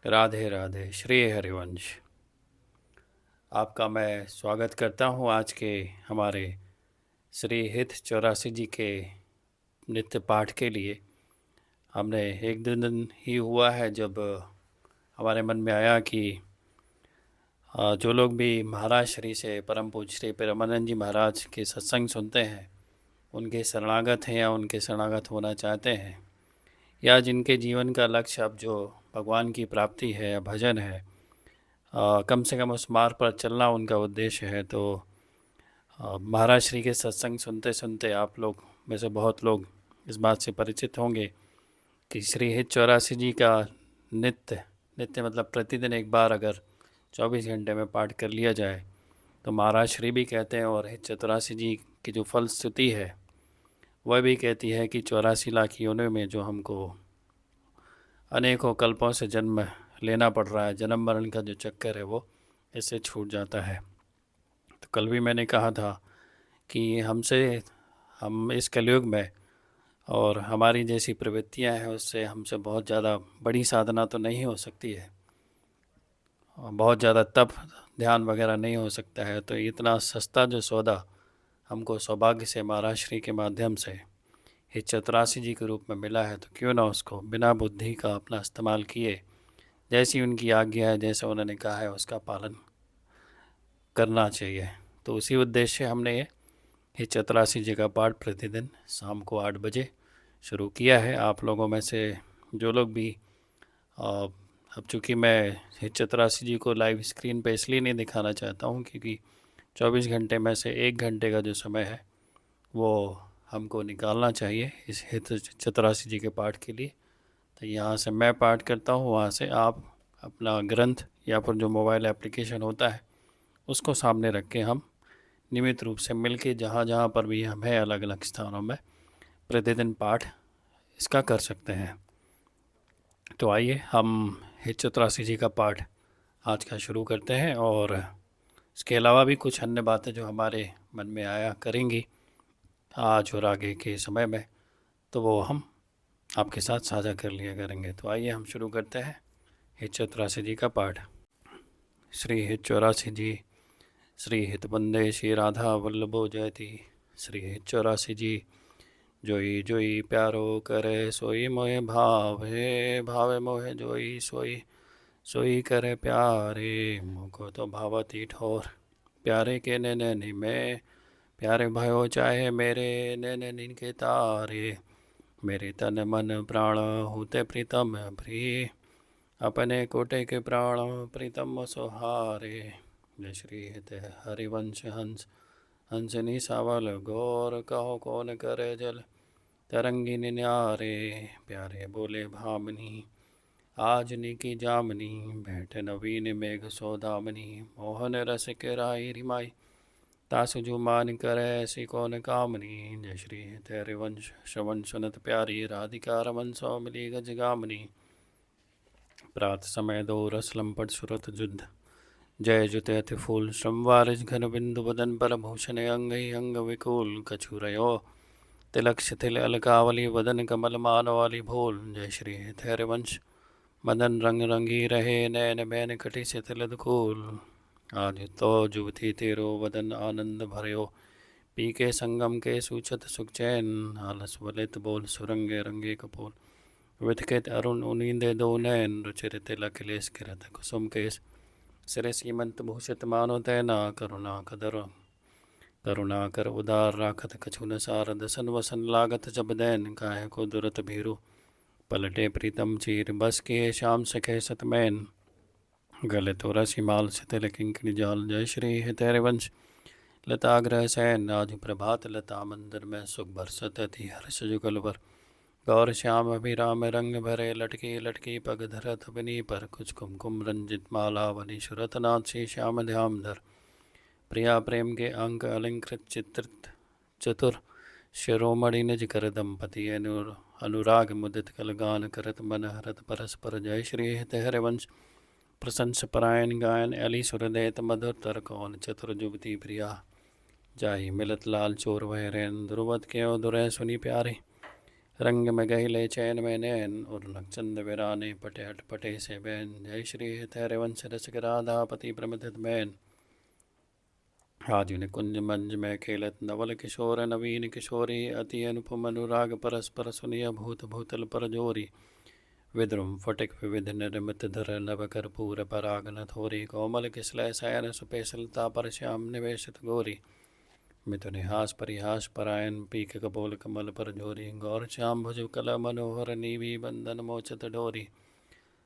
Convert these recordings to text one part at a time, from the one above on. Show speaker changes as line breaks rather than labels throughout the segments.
राधे राधे श्री हरिवंश। आपका मैं स्वागत करता हूँ आज के हमारे श्री हित 84 जी के नित्य पाठ के लिए। हमने एक दो दिन ही हुआ है जब हमारे मन में आया कि जो लोग भी महाराज श्री से परम पूज्य श्री परमानंद जी महाराज के सत्संग सुनते हैं, उनके शरणागत हैं या उनके शरणागत होना चाहते हैं, या जिनके जीवन का लक्ष्य अब जो भगवान की प्राप्ति है या भजन है, कम से कम उस मार्ग पर चलना उनका उद्देश्य है। तो महाराज श्री के सत्संग सुनते सुनते आप लोग में से बहुत लोग इस बात से परिचित होंगे कि श्री हित 84 जी का नित्य नित्य मतलब प्रतिदिन एक बार अगर 24 घंटे में पाठ कर लिया जाए तो महाराज श्री भी कहते हैं, और हित 84 जी की जो फलश्रुति है वह भी कहती है कि 84 लाख योनियों में जो हमको अनेकों कल्पों से जन्म लेना पड़ रहा है, जन्म मरण का जो चक्कर है वो इससे छूट जाता है। तो कल भी मैंने कहा था कि हम इस कलयुग में और हमारी जैसी प्रवृत्तियां हैं उससे हमसे बहुत ज़्यादा बड़ी साधना तो नहीं हो सकती है, और बहुत ज़्यादा तप ध्यान वगैरह नहीं हो सकता है। तो इतना सस्ता जो सौदा हमको सौभाग्य से महाराज श्री के माध्यम से हित 84 जी के रूप में मिला है, तो क्यों ना उसको बिना बुद्धि का अपना इस्तेमाल किए, जैसी उनकी आज्ञा है, जैसे उन्होंने कहा है उसका पालन करना चाहिए। तो उसी उद्देश्य से हमने ये हित 84 जी का पाठ प्रतिदिन शाम को 8 बजे शुरू किया है। आप लोगों में से जो लोग भी अब चूँकि मैं हित 84 जी को लाइव स्क्रीन पे इसलिए नहीं दिखाना चाहता हूँ क्योंकि 24 घंटे में से 1 घंटे का जो समय है वो हमको निकालना चाहिए इस हित 84 जी के पाठ के लिए। तो यहाँ से मैं पाठ करता हूँ, वहाँ से आप अपना ग्रंथ या फिर जो मोबाइल एप्लीकेशन होता है उसको सामने रख के हम नियमित रूप से मिल के जहाँ जहाँ पर भी हम हैं अलग अलग स्थानों में प्रतिदिन पाठ इसका कर सकते हैं। तो आइए हम हित 84 जी का पाठ आज का शुरू करते हैं, और इसके अलावा भी कुछ अन्य बातें जो हमारे मन में आया करेंगी आज और आगे के समय में, तो वो हम आपके साथ साझा कर लिया करेंगे। तो आइए हम शुरू करते हैं हित 84 जी का पाठ। श्री हित 84 जी। श्री हित बंदे श्री राधा वल्लभो जयति। श्री हित 84 जी। जोई जोई प्यारो करे सोई मोहे भावे, भावे मोहे जोई सोई सोई करे प्यारे। मोको तो भावती ठोर प्यारे के नैनी में, प्यारे भयो चाहे मेरे नैन के तारे। मेरे तन मन प्राण होते प्रीतम प्रिय, अपने कोटे के प्राण प्रीतम सुहारे। जय श्री हित हरिवंश हंस, हंसनी सावल गौर कहो कौन करे जल तरंगी न्यारे। प्यारे बोले भामनी आज की जामनी, बैठ नवीन मेघ सौदामनी। मोहन रस के राई रिमाई, तासु जो मान करे ऐसी कौन कामनी। जय श्री हित हरिवंश श्रवण सुनत प्यारी, राधिका रमन सौ मिली गज गामनी। प्रात समय दो रस लंपट सुरत युद्ध, जय जुत अति फूल श्रमवारिज घन बिंदु बदन पर भूषण अंग अंग विकुल। कछुरयो तिलक शिथिल अलकावली, वदन कमल मानवाली भूल। जय श्री हित हरिवंश मदन रंग रंगी रहे, नैन बैन कटी शिथिल दुकूल। आज तो जुवती तेरो वदन आनंद भरयो, पी के संगम के सूचत सुख चैन। आलस वलित बोल सुरंगे रंगे कपोल, विथकित अरुण उनींदे दो नैन। रुचिर तिलक लेस किरत कुसुम केस, सिर सीमंत भूषित मानो तैना। करुणा कदर करुणा कर उदार राखत कछु न सार, दसन वसन लागत जब दैन। काहे को दुरत भीरु पलटे प्रीतम चीर, बस के श्याम सखे सतमैन। गले तो रसी माल शिथिल किंकरी जाल। जय श्री हित हरिवंश लताग्रह सैन, आज प्रभात लता मंदिर में सुख बरसत थी हर्ष जुगल पर। गौर श्याम अभिराम रंग भरे, लटकी लटकी पग धरत बनी पर। कुछ कुमकुम रंजित माला बनी, सुरत नाथी श्याम ध्याम धर। प्रिया प्रेम के अंक अलंकृत चित्रित चतुर, शिरोमणि निज कर दंपति अनुराग मुदित कल गान करत मन हरत परस्पर। जय श्री हित हरिवंश प्रशंस परायण गायन, अली सुरदेत मधुर तर कौन। चतुर जुबती प्रिया जाहि मिलत लाल चोर वह रैन, दुर्वत के दुरय सुनी प्यारे। रंग में गहिले चैन में नैन और नक्चंद वीराने पटे हट पटे से बैन। जय श्री हरिवंश रसिक राधापति प्रमथित मैन। आज कुंज मंज में खेलत नवल किशोर नवीन किशोरी अति अनुपम अनुराग परस्पर सुनिय भूत भूतल पर जोरी। विद्रुम फटिक विविध निर्मित धर नभ कर्पूर पराग न थोरी। कोमल किसलय शयन सुपेशलता पर श्याम निवेशित गोरी। मिथुनिहास परिहास परायण पीक कपोल कमल पर झोरी। गौर श्याम भुज कल मनोहर नीवी बंदन मोचत डोरी।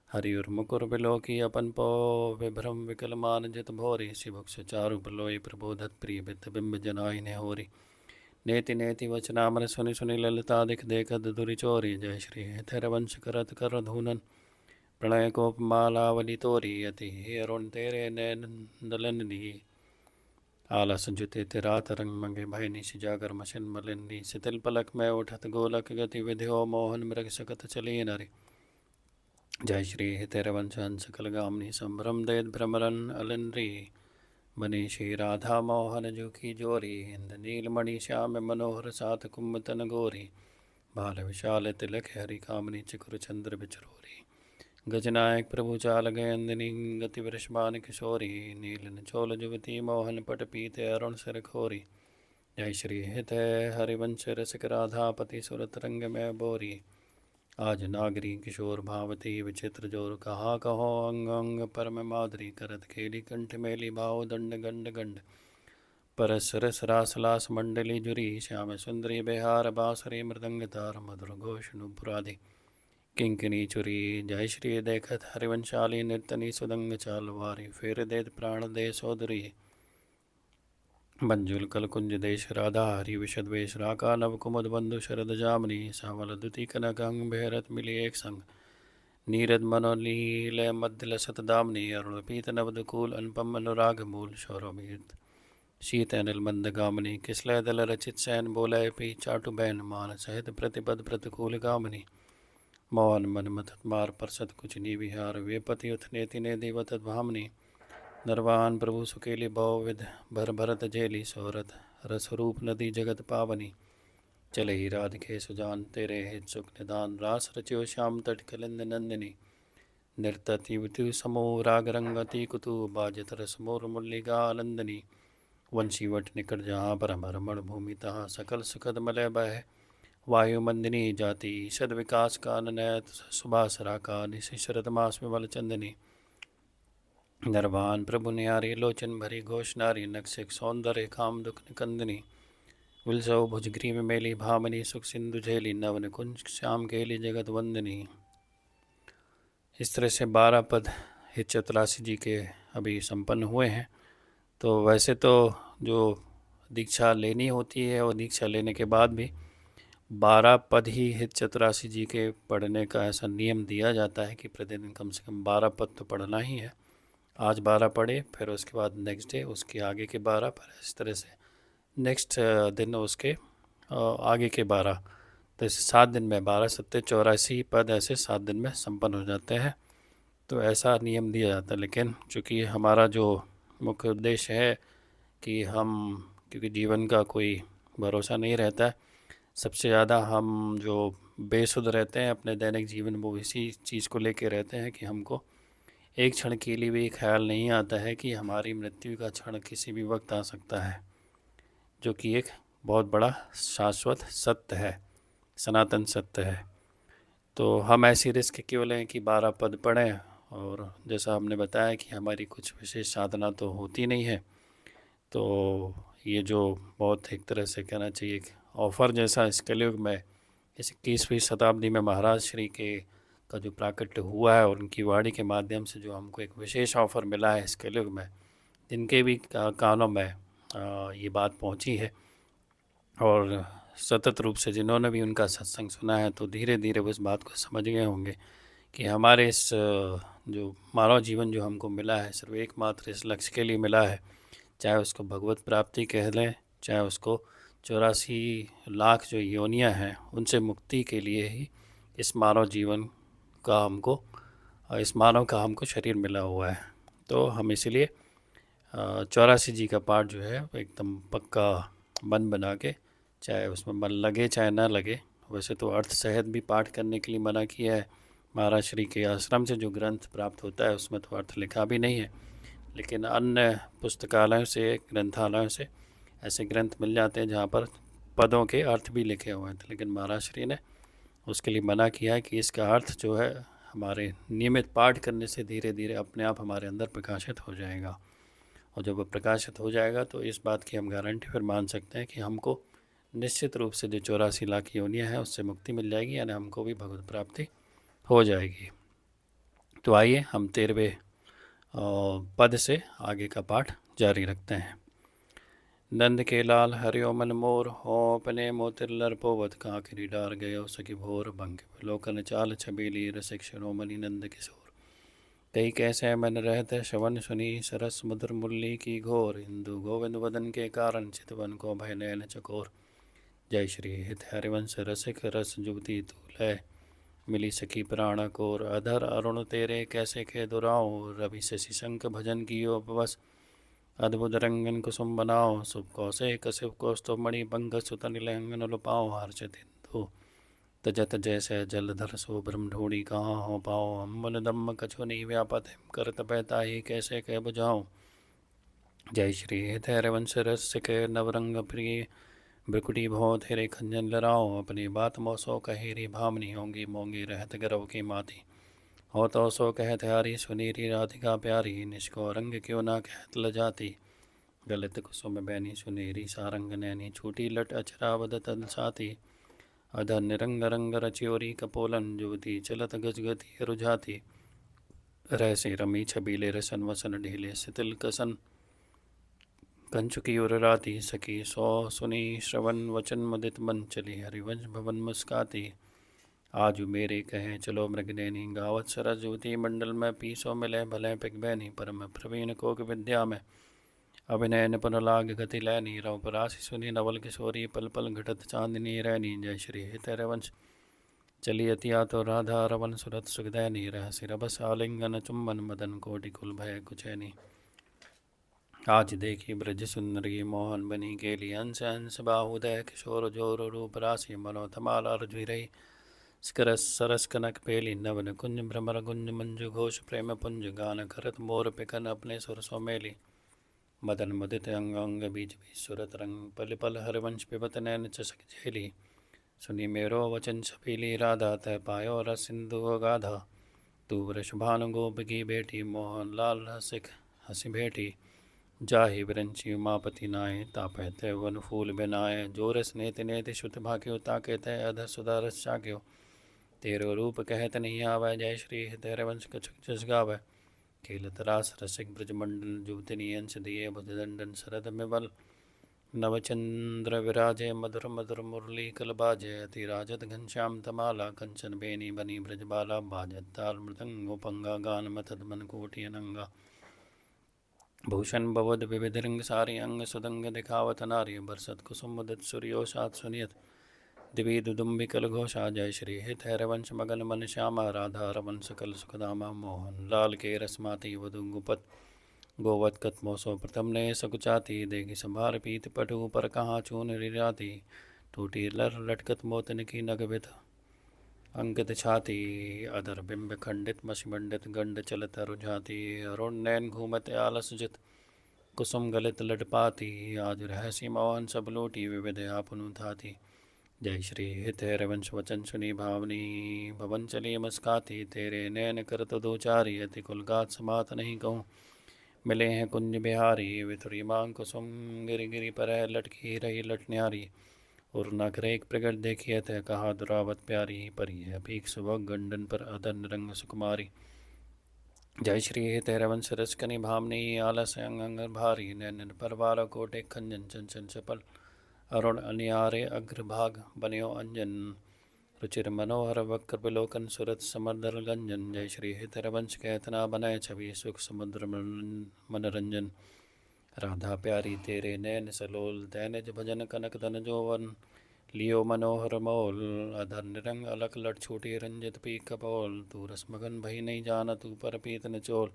हरिउर मुकुर बिलोकी अपन पो विभ्रम विकल मान जित भोरी। शिभुक्ष चारु बलोई प्रबोधत प्रिय बित बिंब जनाई ने होरी। नेति नेति वचनामर सुनि सुनि ललिता दिख देखत दुरि चोरी। जय श्री हरिवंश करत कर धूनन प्रणय कोप मालावली तोरी। अति हे अरुण तेरे नैन दलन दी। आलस जुते तिरात रंग मंगे भय निश जागर मशन मलिनी। सितिल पलक में उठत गोलक गति विधियो मोहन मृग सकत चली नरि। जय श्री हितरवंश हंस कलगामनी संभ्रम देद भ्रमरन अलनरी। बनी श्री राधा मोहन जो की जोरी। इंद नीलमणि श्याम मनोहर सात कुंभतन गोरी। बाल विशाल तिलक हरि कामनी चिकुर चंद्र बिचरोरी। गजनायक प्रभु चाल गयंदिनी गति वृषभान किशोरी। नीलन चोल जुवती मोहन पट पीते अरुण सिर खोरी। जय श्री हित हरिवंश रसिक राधापति सुरत रंग में बोरी। आज नागरी किशोर भावती विचित्र जोर कहा कहो अंग अंग परम माधुरी। करत खेली कंठ मेली भाव दंड गंड गंड। परस रस रास लास मंडली जुरी। श्याम सुंदरी बिहार बांसुरी मृदंग तार मधुर घोष नुपुरादि किंकिनी चुरी। जय श्री देखत हरिवंशाली निर्तनी सुदंग चालवारी। फिर देत प्राण दे सोदरी। मंजुल कल कुंज देश राधा हरि विशद वेश। राका नव कुमुद बंधु शरद जामनी। सावल दुति कनक अंग बेहरत मिली एक संग। नीरद मनोलील मध्य लसत दामनी। अरुण पीत नवदकूल अनुपम अनुराग मूल। शौरभीत शीत अनिल मंद गामनी। किसलय दल रचित सैन बोलय पी चाटु बैन। मान सहित प्रतिपद प्रतिकूल गामनी। मोहन मन मथत मार परसत कुछ नी विहार। वे पति उथ नेति ने देवतत भामनी। नरवान प्रभु सुकेली भव विध भर भरत जेली। सोहरत रस रूप नदी जगत पावनी। चले ही राधिके सुजान तेरे हित सुख निदान। रास रच्यो श्याम तट कलिंद नंदिनी। नृतति वितु समूह राग रंगति कुतु। बाजत रस मोर मुरलिका आनंदनी। वंशी वट निकट जहाँ पर रमण भूमि तहाँ। सकल सुखद मलय बह वायु मंदिनी जाति। सद विकास का नयत सुभाष राका। निशि शरद मास विमल चंदनी। नरवान प्रभु न्यारी लोचन भरी घोष नारी। नक्सिक सौंदर्य काम दुख निकंदनी। विलसव भुजग्रीव मेली भामनी। सुख सिंधु झेली नवन कुंज श्याम केली जगत वंदनी। इस तरह से 12 पद हित चतुरासी जी के अभी संपन्न हुए हैं। तो वैसे तो जो दीक्षा लेनी होती है और दीक्षा लेने के बाद भी 12 पद ही हित चतुरासी जी के पढ़ने का ऐसा नियम दिया जाता है कि प्रतिदिन कम से कम 12 पद तो पढ़ना ही है। आज 12 पढ़े, फिर उसके बाद नेक्स्ट डे उसके आगे के 12 पर, इस तरह से नेक्स्ट दिन उसके आगे के 12। तो इसे 7 दिन में 12 सत्ते 84 पद ऐसे 7 दिन में संपन्न हो जाते हैं। तो ऐसा नियम दिया जाता है। लेकिन चूँकि हमारा जो मुख्य उद्देश्य है कि क्योंकि जीवन का कोई भरोसा नहीं रहता है, सबसे ज़्यादा हम जो बेसुध रहते हैं अपने दैनिक जीवन, वो इसी चीज़ को लेके रहते हैं कि हमको एक क्षण के लिए भी ख्याल नहीं आता है कि हमारी मृत्यु का क्षण किसी भी वक्त आ सकता है, जो कि एक बहुत बड़ा शाश्वत सत्य है, सनातन सत्य है। तो हम ऐसी रिस्क क्यों लें कि 12 पद पढ़ें। और जैसा हमने बताया कि हमारी कुछ विशेष साधना तो होती नहीं है, तो ये जो बहुत एक तरह से कहना चाहिए कि ऑफ़र जैसा इस कलयुग में, इस 21वीं शताब्दी में महाराज श्री के का जो प्राकट्य हुआ है और उनकी वाणी के माध्यम से जो हमको एक विशेष ऑफ़र मिला है इस कलयुग में, जिनके भी कानों में ये बात पहुंची है और सतत रूप से जिन्होंने भी उनका सत्संग सुना है, तो धीरे धीरे उस बात को समझ गए होंगे कि हमारे इस जो मानव जीवन जो हमको मिला है सिर्फ एकमात्र इस लक्ष्य के लिए मिला है। चाहे उसको भगवत प्राप्ति कह लें, चाहे उसको 84 लाख जो योनियाँ हैं उनसे मुक्ति के लिए ही इस मानव जीवन का हमको, इस मानव का हमको शरीर मिला हुआ है। तो हम इसीलिए 84 जी का पाठ जो है एकदम पक्का मन बना के, चाहे उसमें मन लगे चाहे ना लगे, वैसे तो अर्थ सहित भी पाठ करने के लिए मना किया है। महाराज श्री के आश्रम से जो ग्रंथ प्राप्त होता है उसमें तो अर्थ लिखा भी नहीं है, लेकिन अन्य पुस्तकालयों से, ग्रंथालयों से ऐसे ग्रंथ मिल जाते हैं जहाँ पर पदों के अर्थ भी लिखे हुए हैं। लेकिन महाराज श्री ने उसके लिए मना किया है कि इसका अर्थ जो है हमारे नियमित पाठ करने से धीरे धीरे अपने आप हमारे अंदर प्रकाशित हो जाएगा, और जब वह प्रकाशित हो जाएगा तो इस बात की हम गारंटी फिर मान सकते हैं कि हमको निश्चित रूप से जो 84 लाख योनियाँ हैं उससे मुक्ति मिल जाएगी, यानी हमको भी भगवत प्राप्ति हो जाएगी। तो आइए हम 13वें पद से आगे का पाठ जारी रखते हैं। नंद के लाल हरियो मन मोर, हो अपने मोतिर लरपोवत कांकरी डार गयो सखी भोर, भंग लोकन चाल छबीली रसिक शिरोमणि नंद किशोर। कई कैसे मन रहते श्रवण सुनी, सरस मधुर मुरली की घोर, हिंदू गोविंद वदन के कारण चितवन को भय नयन चकोर। जय श्री हित हरिवंश रसिक रस जुगती तूलय, मिली सखी प्राण कोर, अधर अरुण तेरे कैसे खे दुराओ, रवि शशि शंख भजन कियो बस, अद्भुत रंगन कुसुम बनाओ, शुभ कौशे कशिप कौस्तुभ मणि पंग सुत नीलंगन लुपाओ, हर्षित हिंदू तजत जैसे जलधर सो ब्रह्म ढूंढी कहाँ हो पाओ, अम्बल दम्म कछुनी व्यापत हिम करत पैताही कैसे कह बुझाऊं। जय श्री हित वंश रस के नवरंग प्रिय, ब्रिकुटी भो तेरे खंजन लराओ, अपनी बात मोसो कहेरी भामनी होंगी मोंगी रहत गरव की माती, हो तो सो कहत हारी सुनीरी राधिका प्यारी, निष्को रंग क्यों ना कहत लजाती, गलित कुसुम बैनी सुनेरी सारंग नैनी, छूटी लट अचरावद तन साती, अधर निरंग रंग रच्योरी कपोलन, जुवती चलत गजगति रुझाती, रहसे रमी छबीले रसन वसन ढीले, सितिल कसन कंचुकी उर राती, सखी सो सुनी श्रवण वचन मुदित मन, चली हरिवंश भवन मुस्काती, आज मेरे कहें चलो मृगनैनी, गावत सरस युवती मंडल में, पीसो मिले भले पिगबैनी, परम प्रवीण कोक विद्या में, अभिनय निपुण लाग गति लैनी, रव परासी सुनी नवल किशोरी, पल पल घटत चांदनी रैनी। जय श्री हित रवंश चली अतिया तो राधा रवन सुरत सुखदैनी, रहसि रभस आलिंगन चुम्बन, मदन कोटि कुल भय कुचैनी। आज देखी ब्रज सुंदरी मोहन बनी केली, अंश अंश बाहुदय किशोर जोर रूप राशि, मनोधमाल अर्जुई रही स्करस सरस कनक पेली, नवन कुंज भ्रमर कुंज मंजु घोष प्रेम पुंज, गान करत मोर पिकन अपने सुरसो मेली, मदन मुदित अंग अंग बीच बीच सुरत रंग, पल पल हरिवंश पिबत नैन चसक झेली, सुनी मेरो वचन छपीली राधा, तह पायो रस सिंधु गाधा, तू वृषभानु गोप की बेटी, मोहन लाल रसिक हंसी भेटी, जाहि विरंची उमापति नाय, तापहते वन फूल बिनाय, जोरस नेति नेति श्रुत भाग्यो, ताके तय अधर सुधारस चाक्यो, तेरो रूप कहत नहीं आवे, जय श्री तेरे वंश कछुक जस गावे, खेलत रास रसिक ब्रजमंडल, जुवतिनी अंश दिए भुजदंडन, शरद मिवल नवचंद्र विराजे, मधुर मधुर मुरली कल बाजे, अति राजत घनश्याम तमाला, कंचन बेनी बनी ब्रजबाला, बाजत ताल मृदंग उपंगा, गान मथद मन कोटि अनंगा, भूषण भवद विविध रंग सारी, अंग सुदंग दिखावत नारी, बरसत कुसुम मुदित सूर्योषात सुनियत, दिवी दुदुम्बिकल घोषा। जय श्री हित हरवंश मगन मन श्यामा, राधा रमन सकल सुखदामा, मोहन लाल के रसमाती वधु गुपत, गोवत कतमोसो प्रथम ने सकुचाती, देगी संभार पीत पटु पर कहाँ चून रिराती, टूटी लर लटकत मोतन की नगवित अंकित छाती, अधर बिंब खंडित मशिमंडित गंड चलत रुझाती, अरुण नैन घूमत आलस जित, कुसुम गलित लटपाती, आज रहसी मोहन सब लूटी, विविध आपनु थाती। जय श्री हित रवंश वचन सुनी भावनी, भवन चली मुस्काती, तेरे नैन करत दो चारी, अति कुलगात समात नहीं कहूँ, मिले हैं कुंज बिहारी, विथुरी मांग कुसुम गिरी गिरी पर लटकी रही लटन्यारी, और नखरे एक प्रगट देखिए तय कहा दुरावत प्यारी, परी है पीक सुबह गंडन पर अदन रंग सुकुमारी। जय श्री हित रवंश रसकनी भामनी, आलस अंग अंग भारी, नैन परवार कोटे खंजन चंचल चपल, अरुण अनियारे अग्रभाग बन्यो अंजन, रुचिर मनोहर वक्र विलोकन सुरत समर्दर गंजन। जय श्री हित रवंश कहतना बनाए छवि, सुख समुद्र मनोरंजन, राधा प्यारी तेरे नैन सलोल, दैनज भजन कनक धन जोवन, लियो मनोहर मोल, अधर निरंग अलक लट छूटी रंजित पी कपोल, तू रसमगन भई नहीं जाना तू पर पीत न चोल,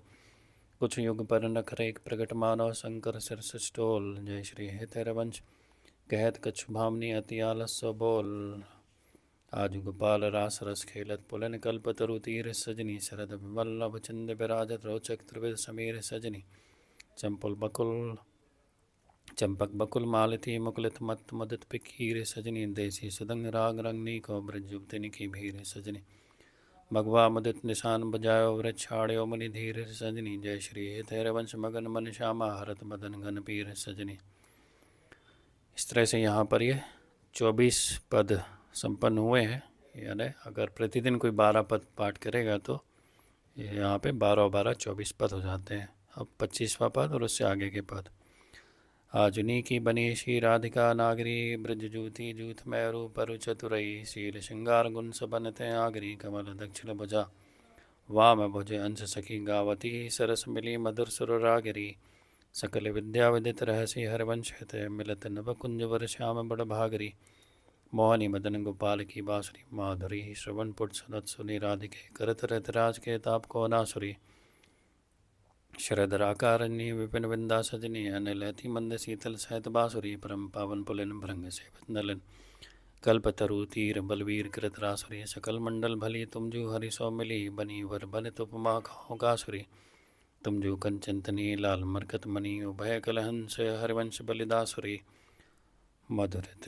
कुछ युग पर नखरे प्रगट मानव शंकर सिर टोल। जय श्री हित रवंश कहत कछु भामनी, अति आलस बोल, आजु गोपाल रास रस खेलत पुलन कल्पतरु तीर सजनी शरद वल्लभ चंद विराजत रोचक त्रिविध समीर सजनी चंपक बकुल मालती मुकुलित मत मदत पिकीर सजनी देसी सुदंग राग रंगनी को ब्रज युवतिनी की भीर सजनी भगवा मुदित निशान बजायो वृक्ष छाड़्यो मणि धीर सजनी जय श्री हितैर वंश मगन मन श्यामा हरत मदन घन पीर सजनी। इस तरह से यहाँ पर ये 24 पद संपन्न हुए हैं, यानी अगर प्रतिदिन कोई 12 पद पाठ करेगा तो यहाँ पे 12 12 24 पद हो जाते हैं। अब 25वां पद और उससे आगे के पद। आजुनी की बनी श्री राधिका नागरी ब्रज जूति जूथ मैरू परु चतुरई शील श्रृंगार गुण सबनते आगरी कमल दक्षिण भुजा वाम भुजे अंश सखी गावती सरस मिली मधुर सुर रागिरी सकल विद्या विदित रहसी हरवंश हित मिलत नव कुंज वर श्याम बड़ भागरी मोहनी मदन गोपाल की बांसुरी माधुरी श्रवण पुट सनत सुनी राधिके करत रतराज के ताप को नासुरी शरदराकारण्य विपिन विंदा सजनी अनिलति मंद शीतल सहित बांसुरी परम पावन पुलिन भृंग सेवत नलन कल्पतरु तीर बलवीर कृत रासुरी सकल मंडल भली तुम जो हरि सौ मिली बनी वर बन तुपमा खाओ कासुरी तुम जो कंचनतनी लाल मरकत मणि उभय कलहंस हरिवंश बलिदासुरी मधुरित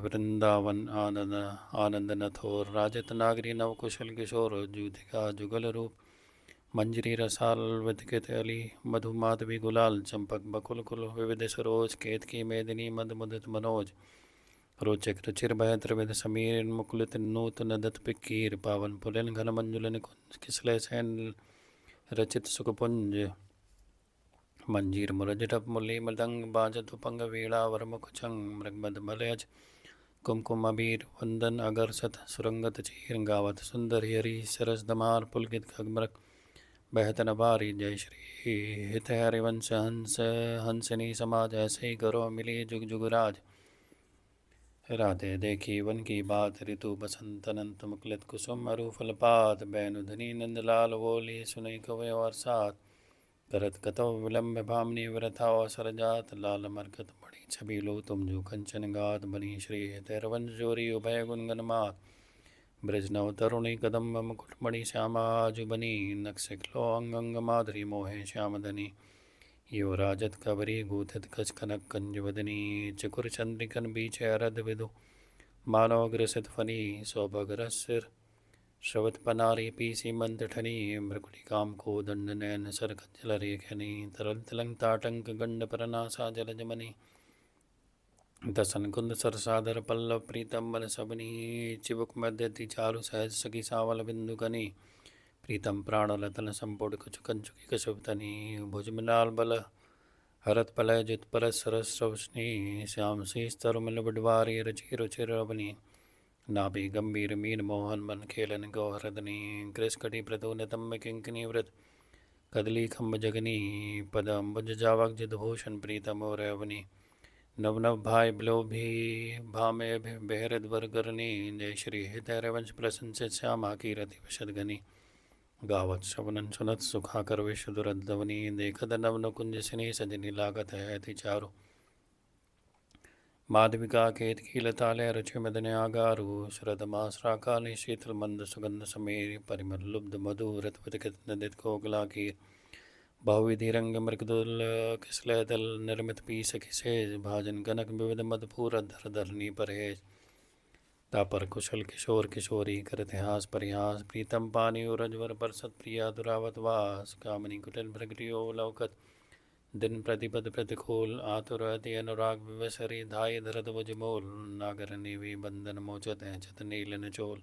वृंदावन आनंद आनंद नथोर राजत नागरी नवकुशल किशोर जूतिका जुगल रूप मंजरी रसाल विधिकित अली मधु माधवी गुलाल चंपक बकुल कुल विविध सरोज केतकी मेदिनी मद मुदित मनोज रोचक रुचिर भय त्रिविध समीर मुकुलित नूतन दत्त पिकीर पावन पुलिन घन मंजुलिन किसले सैन रचित सुखपुंज मंजीर मुरजटप मुरली मृदंग बाजत उपंग वीणा वरमुख छंग मृगमद मलयज कुमकुम अबीर वंदन अगर सत सुरंगत चीर गावत सुंदर हरि सरस दमार पुलकित खगमरक बहतन बारी जय श्री हित हरिवंश हंस हंसनी समाज ऐसे ही करो मिली जुग जुगराज राधे देखी वन की बात ऋतु बसंत अनंत मुकुलित कुसुम अरु फलपात बैनुधनी नंदलाल बोली सुनई कवे और साथ करत कतव विलम्ब भामनी व्रथा सरजात लाल मरकत बड़ी छवि लो तुम जो कंचन गात बनी श्री हितैरवंश जोरी उभय गुणगन मात ब्रज नव तरुणी कदम्ब मुकुटमणि श्यामा आजु बनी नक्षिखलो अंग अंग माधुरी मोहे श्याम धनी यो राजत कबरी गूथित कच कनक कंज वदनी चकुर चंद्रिकन बीच अरद विदु मानव ग्रसित फनी सौभग रसिर श्रवत पनारी पीसी मंत ठनी मृकुटी काम को दंड नैन सर जल रेखनी तरल तिलंग ताटंक गंड परनासा जल जमनी दसन कुंद सरसादर पल्लव प्रीतम बन सबनी चिबुक मध्यति चारु सहज सखी सावल बिंदु कनी प्रीतम प्राण लतन संपुट कुछ कंचुकी कशुभतनी भुजमनाल बल हरत पलय जित पर सरस श्रवस्नी श्याम शीस तरुमिल बडवारी रचि रुचिर रवनी नाभि गंभीर मीन मोहन मन खेलन गौहरदनी कृष्कटी प्रतुनतम किंकनी व्रत कदली खम्ब जगनी पद अम्बुज जावक जिद भूषण प्रीतम और अवनी नव नव भाई बिलो भी भामे बेहरद वरगरनी जय श्री हितैरवंश प्रशंसित श्यामा की रति वशद घनी गावत श्रवणन सुनत सुखाकर विश्व दुरद्धवनी देखत नवन कुंज सिनी सजनी लागत है अति चारु माधविका केत की लतालय रुचि मदन आगारु शरद मासरा काली शीतल मंद सुगंध समीर परिमल लुब्ध मधु रतवत नदित कोकला कीर बहुविधि रंग मृगदुल किसलय दल निर्मित पीस किसेज भाजन गनक विविध मधुपूर धर धरनी परहेज तापर कुशल किशोर किशोरी करतिहास परिहास प्रीतम पानी उरजवर परसत प्रिया दुरावत वास कामनी कुटिल भृगटियो लौकत दिन प्रतिपद प्रतिकूल आतुर अति अनुराग विवसरी धाय धरत वजमोल नागर निवि बंधन मोचत है चत नील नचोल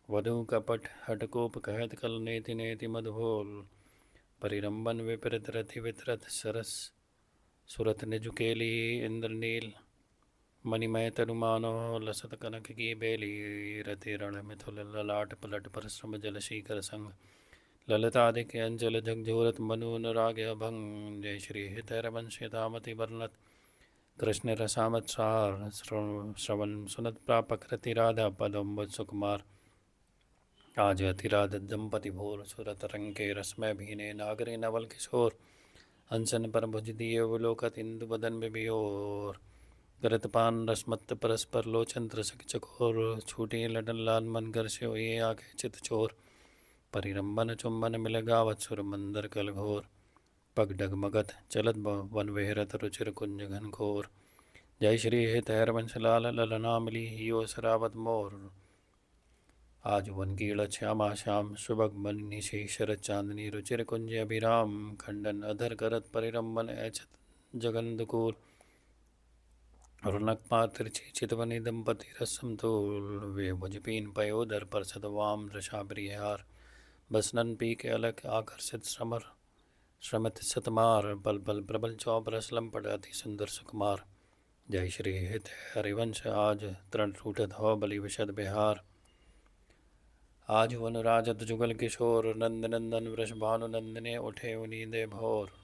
वधु कपट हटकोप कहत कल नेति नेति मधुभोल परिरंबन विपरीत रथि वितरत सरस सुरत निजुकेली इंद्रनील मणिमय तरुमानो लसत कनक की बेली रति रण मिथुल ललाट पलट परश्रम जल शीकर संग ललितादिक अंजल झकझोरत मनु अनुराग अभंग जय श्री हितैरवंशतामति वर्णत कृष्ण रसामत सार श्रवण सुनत प्रापक रति राधा पदम्बुज सुकुमार आज अतिराध दंपति भोर सुरत रंग के रसमय भीने नागरे नवल किशोर हंसन पर भुज दिए विलोकत इंदु बदन बिबियोर गरतपान रसमत्त परस्पर लोचन त्रसक चकोर छूटी लडन लाल मन घर से ये आके चित चोर परिरंबन चुंबन मिल गावत सुर मंदर कल घोर पग डगमगत चलत वन विहरत रुचिर कुंज घन घोर जय श्री हित हरवंश लाल ललना मिली हियो सरावत मोर आज वन कीड़ श्यामा श्याम सुबग मन निशि शरद चांदनी रुचिर कुंज अभिराम खंडन अधर करत परिरंबन ऐचत जगंदकूल रुनक पात्र चितवनी दंपति रसम तूल वे भुजपीन पयोदर पर सदवाम दृशा प्रियहार बसनन पी के अलग आकर्षित समर श्रमित सतमार पल पल प्रबल चौप रसलम पड़ाती सुंदर सुकुमार जय श्री हित हरिवंश आज तरण रूठत हो बलि विशद बिहार आज वन राजत जुगल किशोर नंद नंदन वृषभानु नंदने उठे उनींदे भोर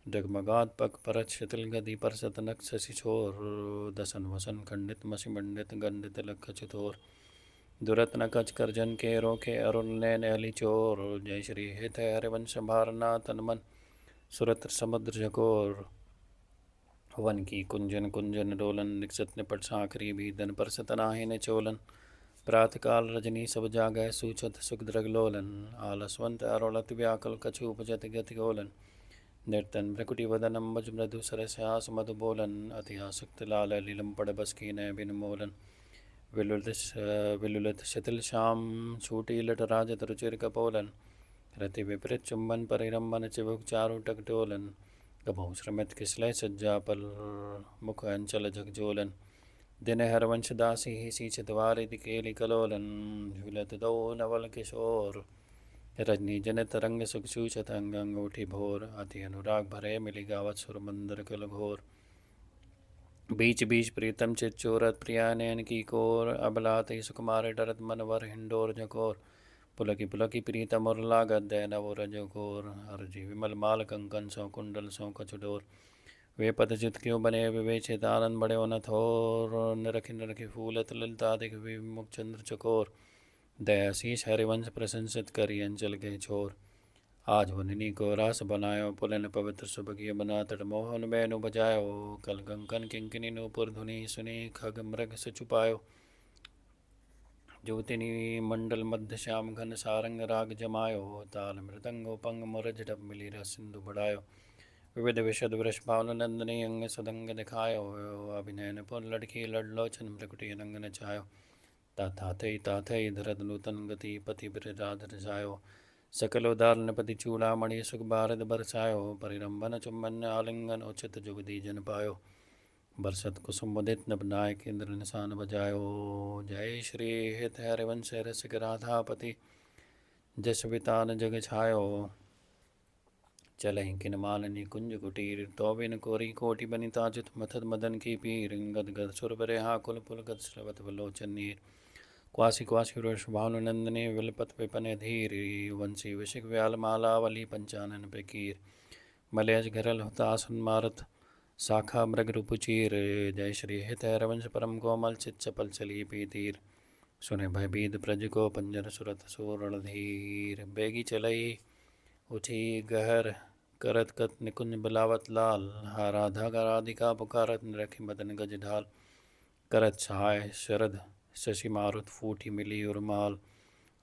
डगमगात पग परत शिथिल गति पर सतनक शशि छोर दसन वसन खंडित मसी मंडित गंडित लख चितोर दुरत्न कच करजन के रोके अरुण नैन अली चोर जय श्री हित हरिवंश भारना तन मन सुरत समुद्र झकोर वन की कुंजन कुंजन डोलन निकसत निपट साकरी भी दन पर सतनाहि ने चोलन प्रातकाल रजनी सब जागय सूचत सुख द्रगलोलन आलसवंत अरोलत व्याकुल कछु उपजत गति गोलन निर्तन भ्रकुटी वदन अम्बज मृदु सरस्यास मधु बोलन अति आसक्त लाल लीलम पड़ बस की नय बिन मोलन विलुलित शिथिल श्याम छूटी लट राजत रुचिर कपोलन रति विपरीत चुंबन परिरंबन चिबुक चारु टकटोलन गभौ श्रमित किसलय सज्जा पल मुख अंचल झकझोलन दिन हरवंश दासी ही सी चितवारि दिकेली कलोलन झूलत दो नवल किशोर रजनी जनित रंग सुख सूचत अंग अंग उठी भोर अति अनुराग भरे मिली गावत सुर मंदर कल घोर बीच बीच प्रीतम चित चोरत प्रिया नयन की कोर अबलात सुकुमार डरत मनवर हिंडोर जकोर पुलकी प्रीतम और लागत दैन वो रजो घोर हरजी विमल माल कंकन सौ कुंडल सौ कचुडोर वे पदचित क्यों बने विवेचित आनंद बड़े न थोर निरखी फूलत ललितादिक विमुख चंद्र चकोर दयाशीष हरिवंश प्रशंसित करी अंचल के छोर आज वननी को रास बनायो पुलन पवित्र सुभगिय बना तट मोहन बैनु बजायो कल कंकन किंकिनी नूपुर धुनि सुनी खग मृग से छुपायो ज्योतिनी मंडल मध्य श्याम घन सारंग राग जमायो ताल मृदंग उपंग मुरज डब मिली रस सिंधु बढ़ायो विविध विशद वृष भावन नंदनी अंग सदंग दिखायो अभिनयन पुर लड़की लड़लोचन मृकुटी रंग नचायो ताथई धरत नूतन गति पति बिराधर जायो सकल उदार नपति चूड़ामणि सुख भारत बरसायो परिरंबन चुंबन आलिंगन उचित जुगदी जन पायो बरसत कुसुम उदित नभ नायक इंद्र निशान बजायो जय श्री हित हरिवंश रसिक राधापति जसवितान जग छायो चलहि किन मालनी कुंज कुटीर तो बिन कोरी कोटि बनिता जुत मथत मदन की पीर गद गद सुर बरे हा कुल पुल गद श्रवत वलोचन नीर क्वासी वृष भानु नंदने विलपत विपन धीर वंशी विशिक व्याल मालावली पंचानन प्रकीर मलयज घरल हुतासन मारत शाखा मृग रूपुचीर जय श्री हित हरवंश परम कोमल चित चपल चली पीतीर सुने भयभीद प्रज को पंजर सुरत सूरण धीर बेगी चलई उठी गहर करत कत निकुंज बिलावत लाल हा राधा का राधिका पुकारत निरखी मदन गज ढाल करत छाय शरद शशि मारुत फूटी मिली उर्माल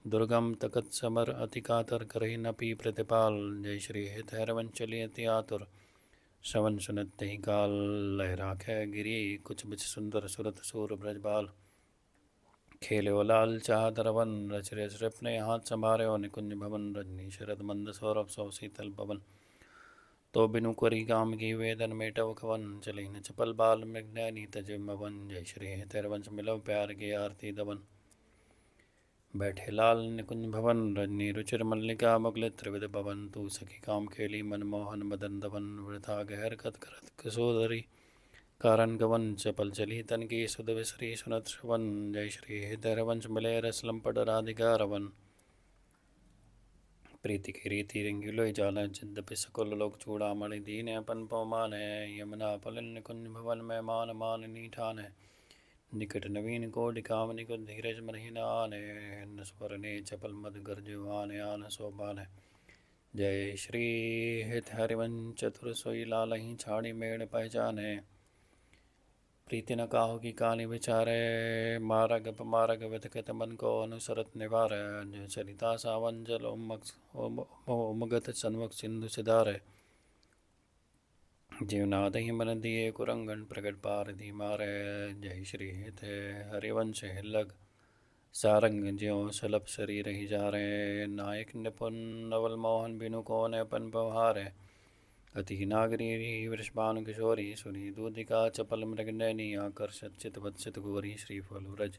दुर्गम तकत समर अति कातर करही नपी प्रतिपाल जय श्री हित हरवंश चली अति आतुर श्रवण सुनत ही काल लहराख गिरी कुछ बिच सुंदर सुरत सूर ब्रजबाल खेलो लाल चाह दरवन रच रच अपने हाथ संभारे निकुंज भवन रजनी शरद मंद सौरभ सौ शीतल पवन तो बिनु करी काम की वेदन मेटव खवन चली न चपल बाल मृगनैनी तज मवन जय श्री हितरवंश मिलव प्यार की आरती दवन बैठे लाल निकुंज भवन रजनी रुचिर मल्लिका मुगल त्रिविध भवन तू सखी काम खेली मनमोहन मदन दवन वृथा गहर कत करत कसोदरी कारण गवन चपल चली तन की सुध विश्री सुनत श्रवन जय श्री हितरवंश मिले रसलम पड़ राधिका रवन प्रीति की रीति रिंगिलो जाला जिद्दपि सकुल लोक चूड़ामणि दीन अपन पवमान है यमुना पलिन निकुंज भवन में मान मान नीठान है निकट नवीन कोटि कामनि को धीरज मरहीन आने स्वरने चपल मद गर्जवान आन सोबान है जय श्री हित हरिवंश चतुर सोई लाल ही छाड़ी मेड़ पहचान है प्रीति न काहू की कहानी विचारे, मारग अपमारग वितकित मन को अनुसरत निवार। जो चरिता सावन जल उमगत सन्मुख सिंधु सिधार। जीवनाद ही मन दिए कुरंगन प्रगट पार दी मारे। जय श्री हित हरिवंश हिलग सारंग ज्यों सलप शरीर ही जा रहे। नायक निपुण नवल मोहन बिनु कौन अपन बहार। अति नागरी वृषभानु किशोरी सुनी दूधिका चपल मृग नैनी आकर्षत चित वत्सित गोरी। श्रीफल रज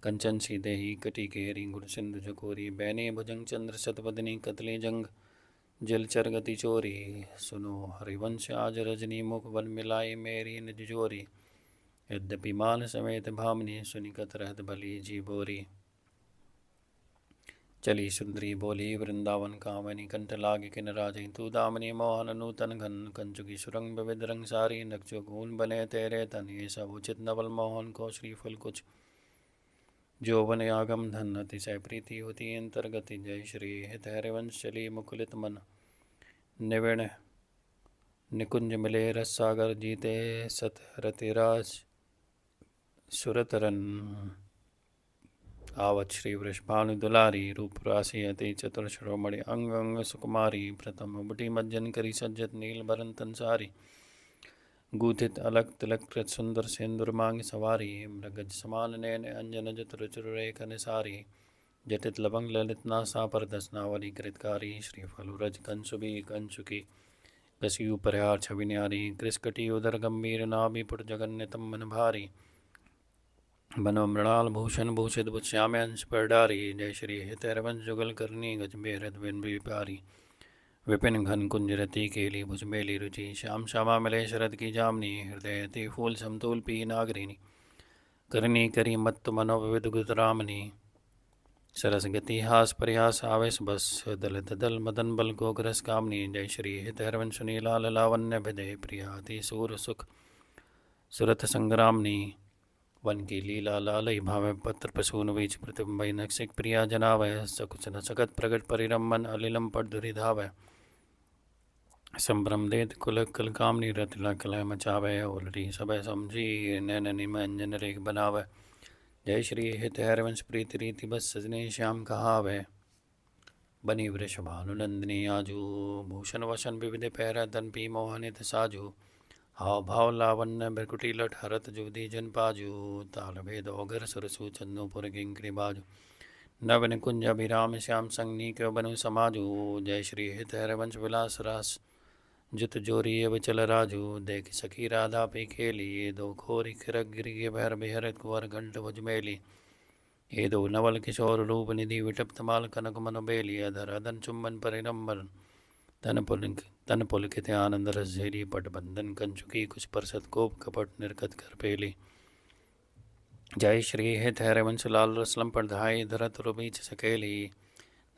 कंचन सी देही कटी केरी गुण सिंधु झकोरी। बैनी भुजंग चंद्र शतपदनी कतली जंग जलचर गति चोरी। सुनो हरिवंश आज रजनी मुख बन मिलाई मेरी निज जोरी। यद्यपि मान समेत भामनी सुनी कत रहत भली जी बोरी। चली सुंदरी बोली वृंदावन कामनी कंठ लागे किन राजई। तू दामनी मोहन नूतन घन कंचुकी सुरंग विविध रंग सारी। नक्चो गुण बने तेरे तन ये सब उचित नवल मोहन को श्रीफल कुछ। जो वन आगम धन अतिशय प्रीति होती अंतर्गति। जय श्री हित हरिवंश चली मुकुलित मन निविण निकुंज मिले रस सागर जीते सत रतिराज सुरतरन। आवत श्री वृषभानु दुलारी रूप राशि अति चतुर शिरोमणि अंग अंग सुकुमारी। प्रथम उबटी मज्जन करी सज्जत नील बरन तंसारी। गूथित अलग तिलक कृत सुंदर सिंदूर मांग सवारी। मृगज समान नैन अंजन जत रुचुर रेख निसारी। जटित लवंग ललित नासा पर दसनावली कृतकारी। श्रीफल रज कंसुबी कंचुकी कसी प्रहार छवि न्यारी। कृष्कटी उदर गंभीर नाभि पुट जगन्यतम मन भारी। बनो मृणाल भूषण भूषित श्याम अंश पर डारी। जय श्री हित हरिवंश जुगल करनी गज बेहद बिन विपारी। विपिन घन कुंज रति केली भुज मेली रुचि। श्याम श्यामा मिले शरद की जामनी। हृदय ति फूल समतूल पी नागरिनी। करनी करी मत्त मनो विविध गुतरामनी। सरस गति हास परिहास आवेश बस दल दल मदन बल को ग्रस कामनी। जय श्री हित हरिवंश सुनी लाल लावण्य विदय प्रियाति सूर सुख सुरथ संग्रामनी। वन की लीला लालय भाव पत्र पशून बीच प्रतिबंबई नक्षिक प्रिया जनावय। सकुच न सकत प्रगट परिरमन अलिलम पर धुरी धावय। संभ्रम देत कुल कल कामनी रतिला कलय मचावय। उलटी सबय समझी नैन निम अंजन रेख बनावय। जय श्री हित हरिवंश प्रीति रीति बस सजने श्याम कहावय। बनी वृषभानु नंदिनी आजू भूषण वसन विविध पैर तन पी मोहनित साजू। हाव भाव लावण्य भ्रकुटी लट हरत जुदी जन पाजू। ताल भेद ओगर सरसु चंदोपुर किंकरी बाजू। नव निकुंज अभिराम श्याम संग नीक बनु समाजू। जय श्री हित हरिवंश विलास रास जुत जोरी अब चल राजू। देख सखी राधा पे खेली दो खोरी खिरक गिरी भैर बिहरत कुंवर घंट भुजमेली। ये दो नवल किशोर रूप निधि विटप तमाल कनक मन बेली। अधर अदन चुम्बन परिरम्बन तन पुलकित आनंद रस झेली। पट बंधन कंचुकी कुछ परसत कोप कपट निर्गत कर पेली। जय श्री हित हरिवंश लाल रसलम पर धाई धरत रुबीच सकेली।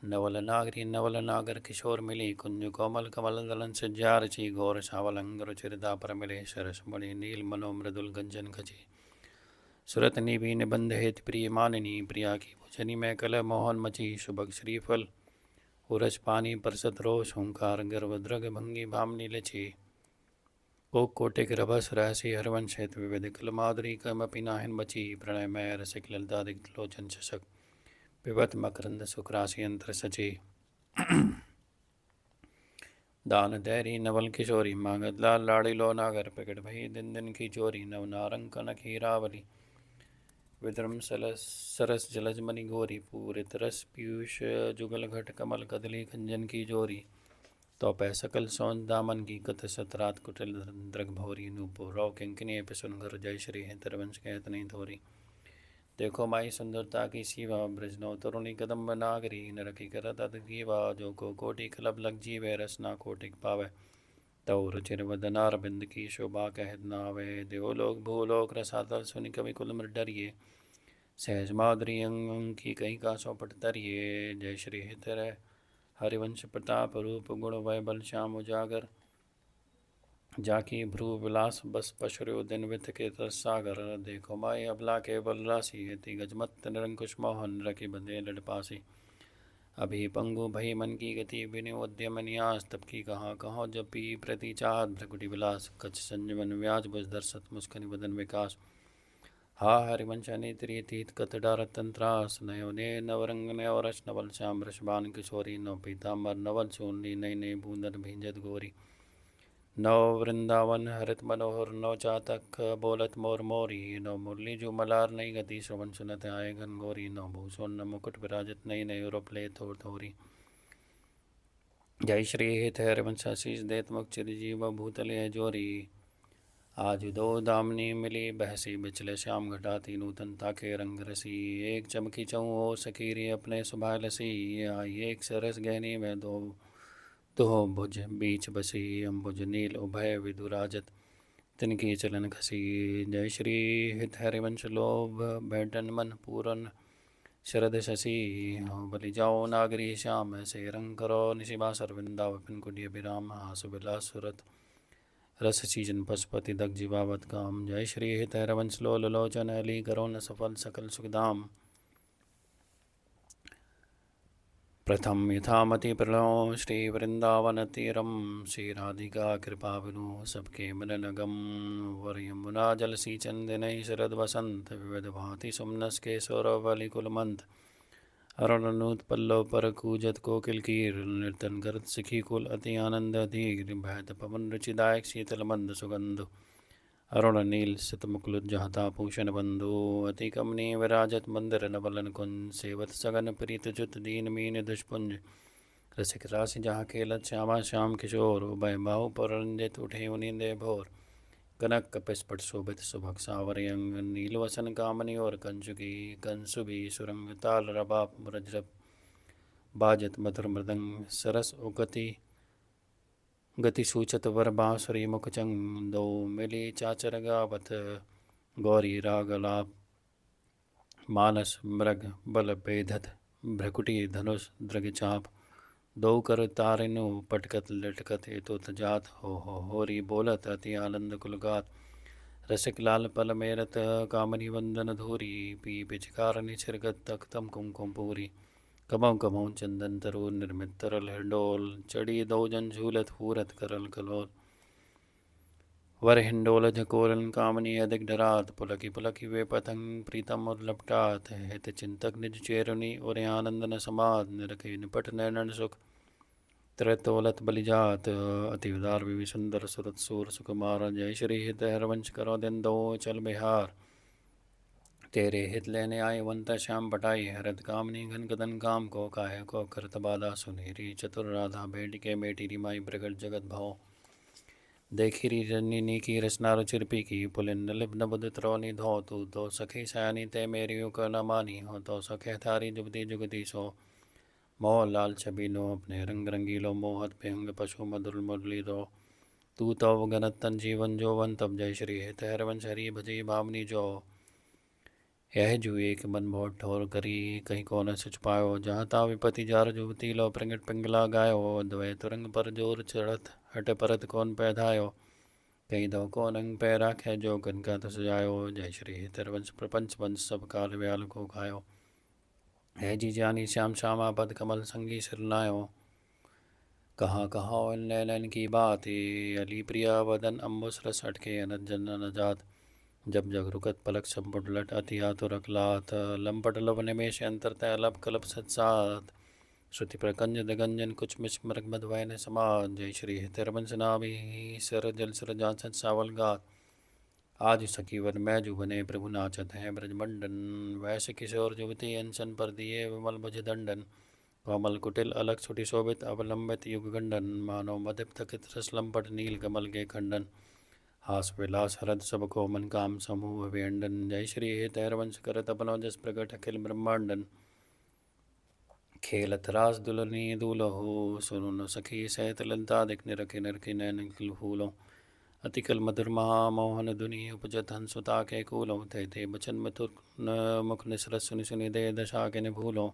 नवल नागरी नवल नागर किशोर मिली। कुंज कोमल कमल दलन से जारची। घोर सावल अंगर चिरदा पर मिले। सरस मणि नील मनो मृदुल गंजन खची। सुरत निबी निबंध हेत प्रिय मानिनी। प्रिया की भुजनी में कल मोहन मची। शुभग श्रीफल उरज पानी परसत रोष हुंकार गर्भ द्रग भंगी भामनी लची। कोक कोटिक रभस रहसी हरवंश हेत विविध कल माधुरी कमपि नाहिन बची। प्रणय मय रसिक ललिता दिग्ध लोचन शशक पिबत मकरंद सुखराशि अंतर सची। दान दैरी नवल किशोरी मांगत लाल लाड़ी लो नागर। प्रकट भई दिन दिन की चोरी नव नारंग कनक हीरावली। विद्रम सरस जलज मणि गोरी। पूरित रस पीयूष जुगल घट कमल कदली खंजन की जोरी। तो पै सकल सौन दामन की कथ सतरात कुटिल द्रग भोरी। नूपो रौ किंकिनी पिसुनगर जय श्री हित हरिवंश कहत नहीं थोरी। देखो माई सुंदरता की सीवा ब्रजनो तरुणी कदम्ब नागरी। नरकी करत अदगीवा जो को कोटि खलब लग जीवे। रसना कोटिक पावे तव रुचिर वदनार बिंद की शोभा कहत नावे। देवलोक भूलोक रसातल सुनि कवि कुल मृ डरिए। सहज माधुरी अंग की कहीं का सौपट तरिए। जय श्री हित हरिवंश प्रताप रूप गुण वै बल श्याम उजागर। जाकी भ्रू विलास बस पशुरो दिन विथ के सागर। देखो माई अबला के बल राशि। यति गजमत निरंकुश मोहन रखी बंधे लड़ पासी। अभी पंगु भई मन की गति बिनु उद्यम न्यास, तब की कहाँ कहाँ जब पी प्रति चाहत भ्रकुटी विलास, कच्छ संजमन व्याज बुझ दर्शत मुस्कनि बदन विकास। हा हरिवंशनि त्रियतीत कतडार तंत्रास, नयोने नवरंग नवरस नवल श्याम रसबान किशोरी, नव पीताम्बर नवल चूर्णी, नई नई बूंदन भींजत गोरी। नव वृंदावन हरित मनोहर, नव चातक बोलत मोर मोरी, नव मुरली जो मलार नई गति श्रवण सुनत आए घनघोरी, नव भूषण न मुकुट विराजित नई नई रूप ले थोर थोरी। जय श्री हित हरिवंश आशीष देत मुख चिरजीव भूतले जोरी। आज दो दामनी मिली बहसी बिचले श्याम घटाती, नूतनता के रंग रसी, एक चमकी चौं ओ सकीरी अपने सुभा लसी, आई एक सरस गहनी में दो दो भुज बीच बसी, अम्बुज नील उभय विदुराजत तिनकी चलन खसी। जय श्री हित हरिवंश लोभ बैठन मन पूरन शरद शशि, हो बलि जाओ नागरी श्याम ऐसे रंग करो निशिबा सरविंदा, विपिन कुटिय विराम हासु विलास सुरत रस सीजन पशुपति दग जीवावत काम। जय श्री हित हरवंश लोल लोचन अली करो न सफल सकल सुखदाम। प्रथम यथामति प्रलयो श्री वृंदावन तीरम, श्री राधिका कृपा बिनु सबके मननगम, वर यमुना जल सींचन दिनय शरद वसंत, विविध भांति सुमनस के सौरवली कुलमंत, अरुणनुत पल्लव पर कूजत कोकिल कीर, निर्तन करत सिखी कुल अति आनंद अधीर, भैत पवन रुचिदायक शीतल मंद सुगंध, अरुण नील सित मुकुल जहता भूषण बंधु, अति कमनीय विराजत मंदिर नवलन कुंज, सेवत सगन प्रीत जुत दीन मीन दुष्पुंज, रसिक राशि जहाँ खेलत श्यामा श्याम किशोर, उभय बाहु पर रंजित उठे उनिंदे भोर, कनक कपिस्फट शोभित सुभग सावरयंग, नीलवसन कामनी और कंचुकी कंसुभी, सुरंग ताल रबाप ब्रजरप बाजत मधुर मृदंग, सरस उगति गति सूचत वर बांसुरी मुखचंग, दो मिली चाचर गावत गौरी रागलाप, मानस मृग बल बेधत भ्रकुटी धनुष दृग चाप, दो कर तारिनु पटकत लटकत एतुत जात, हो होरी बोलत अति आनंद कुलगात, रसिक लाल पल मेरत कामनी वंदन धूरी, पी पिचकार निछिरगत तख्तम कुमकुम पूरी, कमौ कमौ चंदन तरु निर्मित तरल हिंडोल, चढ़ी दो जन झूलत फूरत करल कलोल, वर हिंडोल झकोरन कामनी अधिक डरात, पुलकी पुलकी वे पतंग प्रीतम उर्लपटात, हित चिंतक निज चेरुनी और आनंद न समाद, निरखे निपट नैनन सुख त्रितोलत बलिजात, अति उदार विवि सुंदर सुरत सूर सुकुमार। जय श्री हित हरवंश करो दिन दो चल बिहार, तेरे हित लेने आए वंत श्याम बटाई, हरत कामनी घन कदन काम को काहे को करत बाधा, सुनेरी चतुर राधा बेटी के बेटी रिमाई प्रगट जगत भाव, देखी री रजनी की रचना रुचिरपी की, पुलिन लिप नबुद त्रौनी धो, तू तो सखी सयानी ते मेरी को न मानी, हो तो सखे थारी जुगती जुगती सो, मोह लाल छबीलो अपने रंग रंगीलो, मोहत पेहंग पशु मधुर मुरली दो, तू तो गनत तन जीवन जो वन, तब जय श्री हित हरवंश हरि भजी भावनी जो, यह जू एक मन बहुत ठोर करी कहीं को न सुच पायो, जहाँ ता विपति जार जुगती लो प्रगट पिंगला गायो, द्वै तुरंग पर जोर चढ़त हट परत कौन पैधायो, कहीं दो को नंग पै राखे जो गनका तो सजायो। जय श्री हित हरवंश प्रपंच वंश सब काल व्याल को खायो, है जी जानी श्याम श्यामा पद कमल संगी सिरनायो, कहाँ कहाँ नैन की बात, अली प्रिया वदन अम्बुस रस अटके अनत जन न जात, जब जग रुकत पलक संपुट लट अति आतुर अकलात, लंपट लव निमेश अंतर तय लब कलप सत्सात, श्रुति प्रकंज दिगंजन कुछ मिच मृग मधुवैन समाज। जय श्री हितरवंश नाभि सर जल सर जांचत सावल गात, आज सखी वन मैं जो बने प्रभु नाचत हैं ब्रजमंडन, वैश्य किशोर युवती अनशन पर दिए विमल भुज दंडन, कोमल कुटिल अलग छुटी शोभित अवलंबित युग गंडन, मानव मदिप थकित रस लंपट नील कमल के खंडन, हास विलास हरद सब को मन काम समूह व्यंडन। जय श्री हित हरवंश करत अपनो जस प्रगट अखिल ब्रह्मांडन, खेलत रास दुलनी दूलहो, सुनो न सखी सहित ललता दिख निरखि निरखि नैन फूलो, अतिकल मधुर महामोहन धुनि उपजत हंसुता के कूलो, थे थे बचन मथुर न मुख निसरत सुनि सुनि दे दशा के भूलो,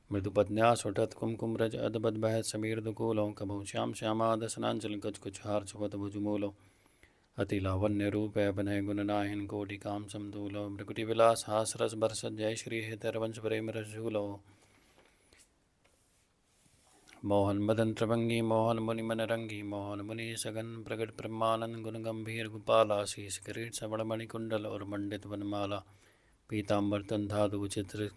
मृदुपन्यास उठत कुमकुम रज अदबद बहत समीर दुकूलो, कभौ श्याम श्यामा दसनांचल कच कुछ हार छुपत भुजमूलो, अति लावण्य रूप अभिनय गुण नाहिन कोटि काम समतूलो, मृकुटि विलास हास रस बरसत। जय श्री हित हरवंश प्रेम रस झूलो, मोहन मदन त्रभंगी मोहन मुनि मन रंगी मोहन मुनि सगन प्रगट ब्रह्मानंद गुण गंभीर गोपाला शीश किरीट श्रवण मणि कुंडल और मंडित वनमाला पीताम्बर तन धातु चित्र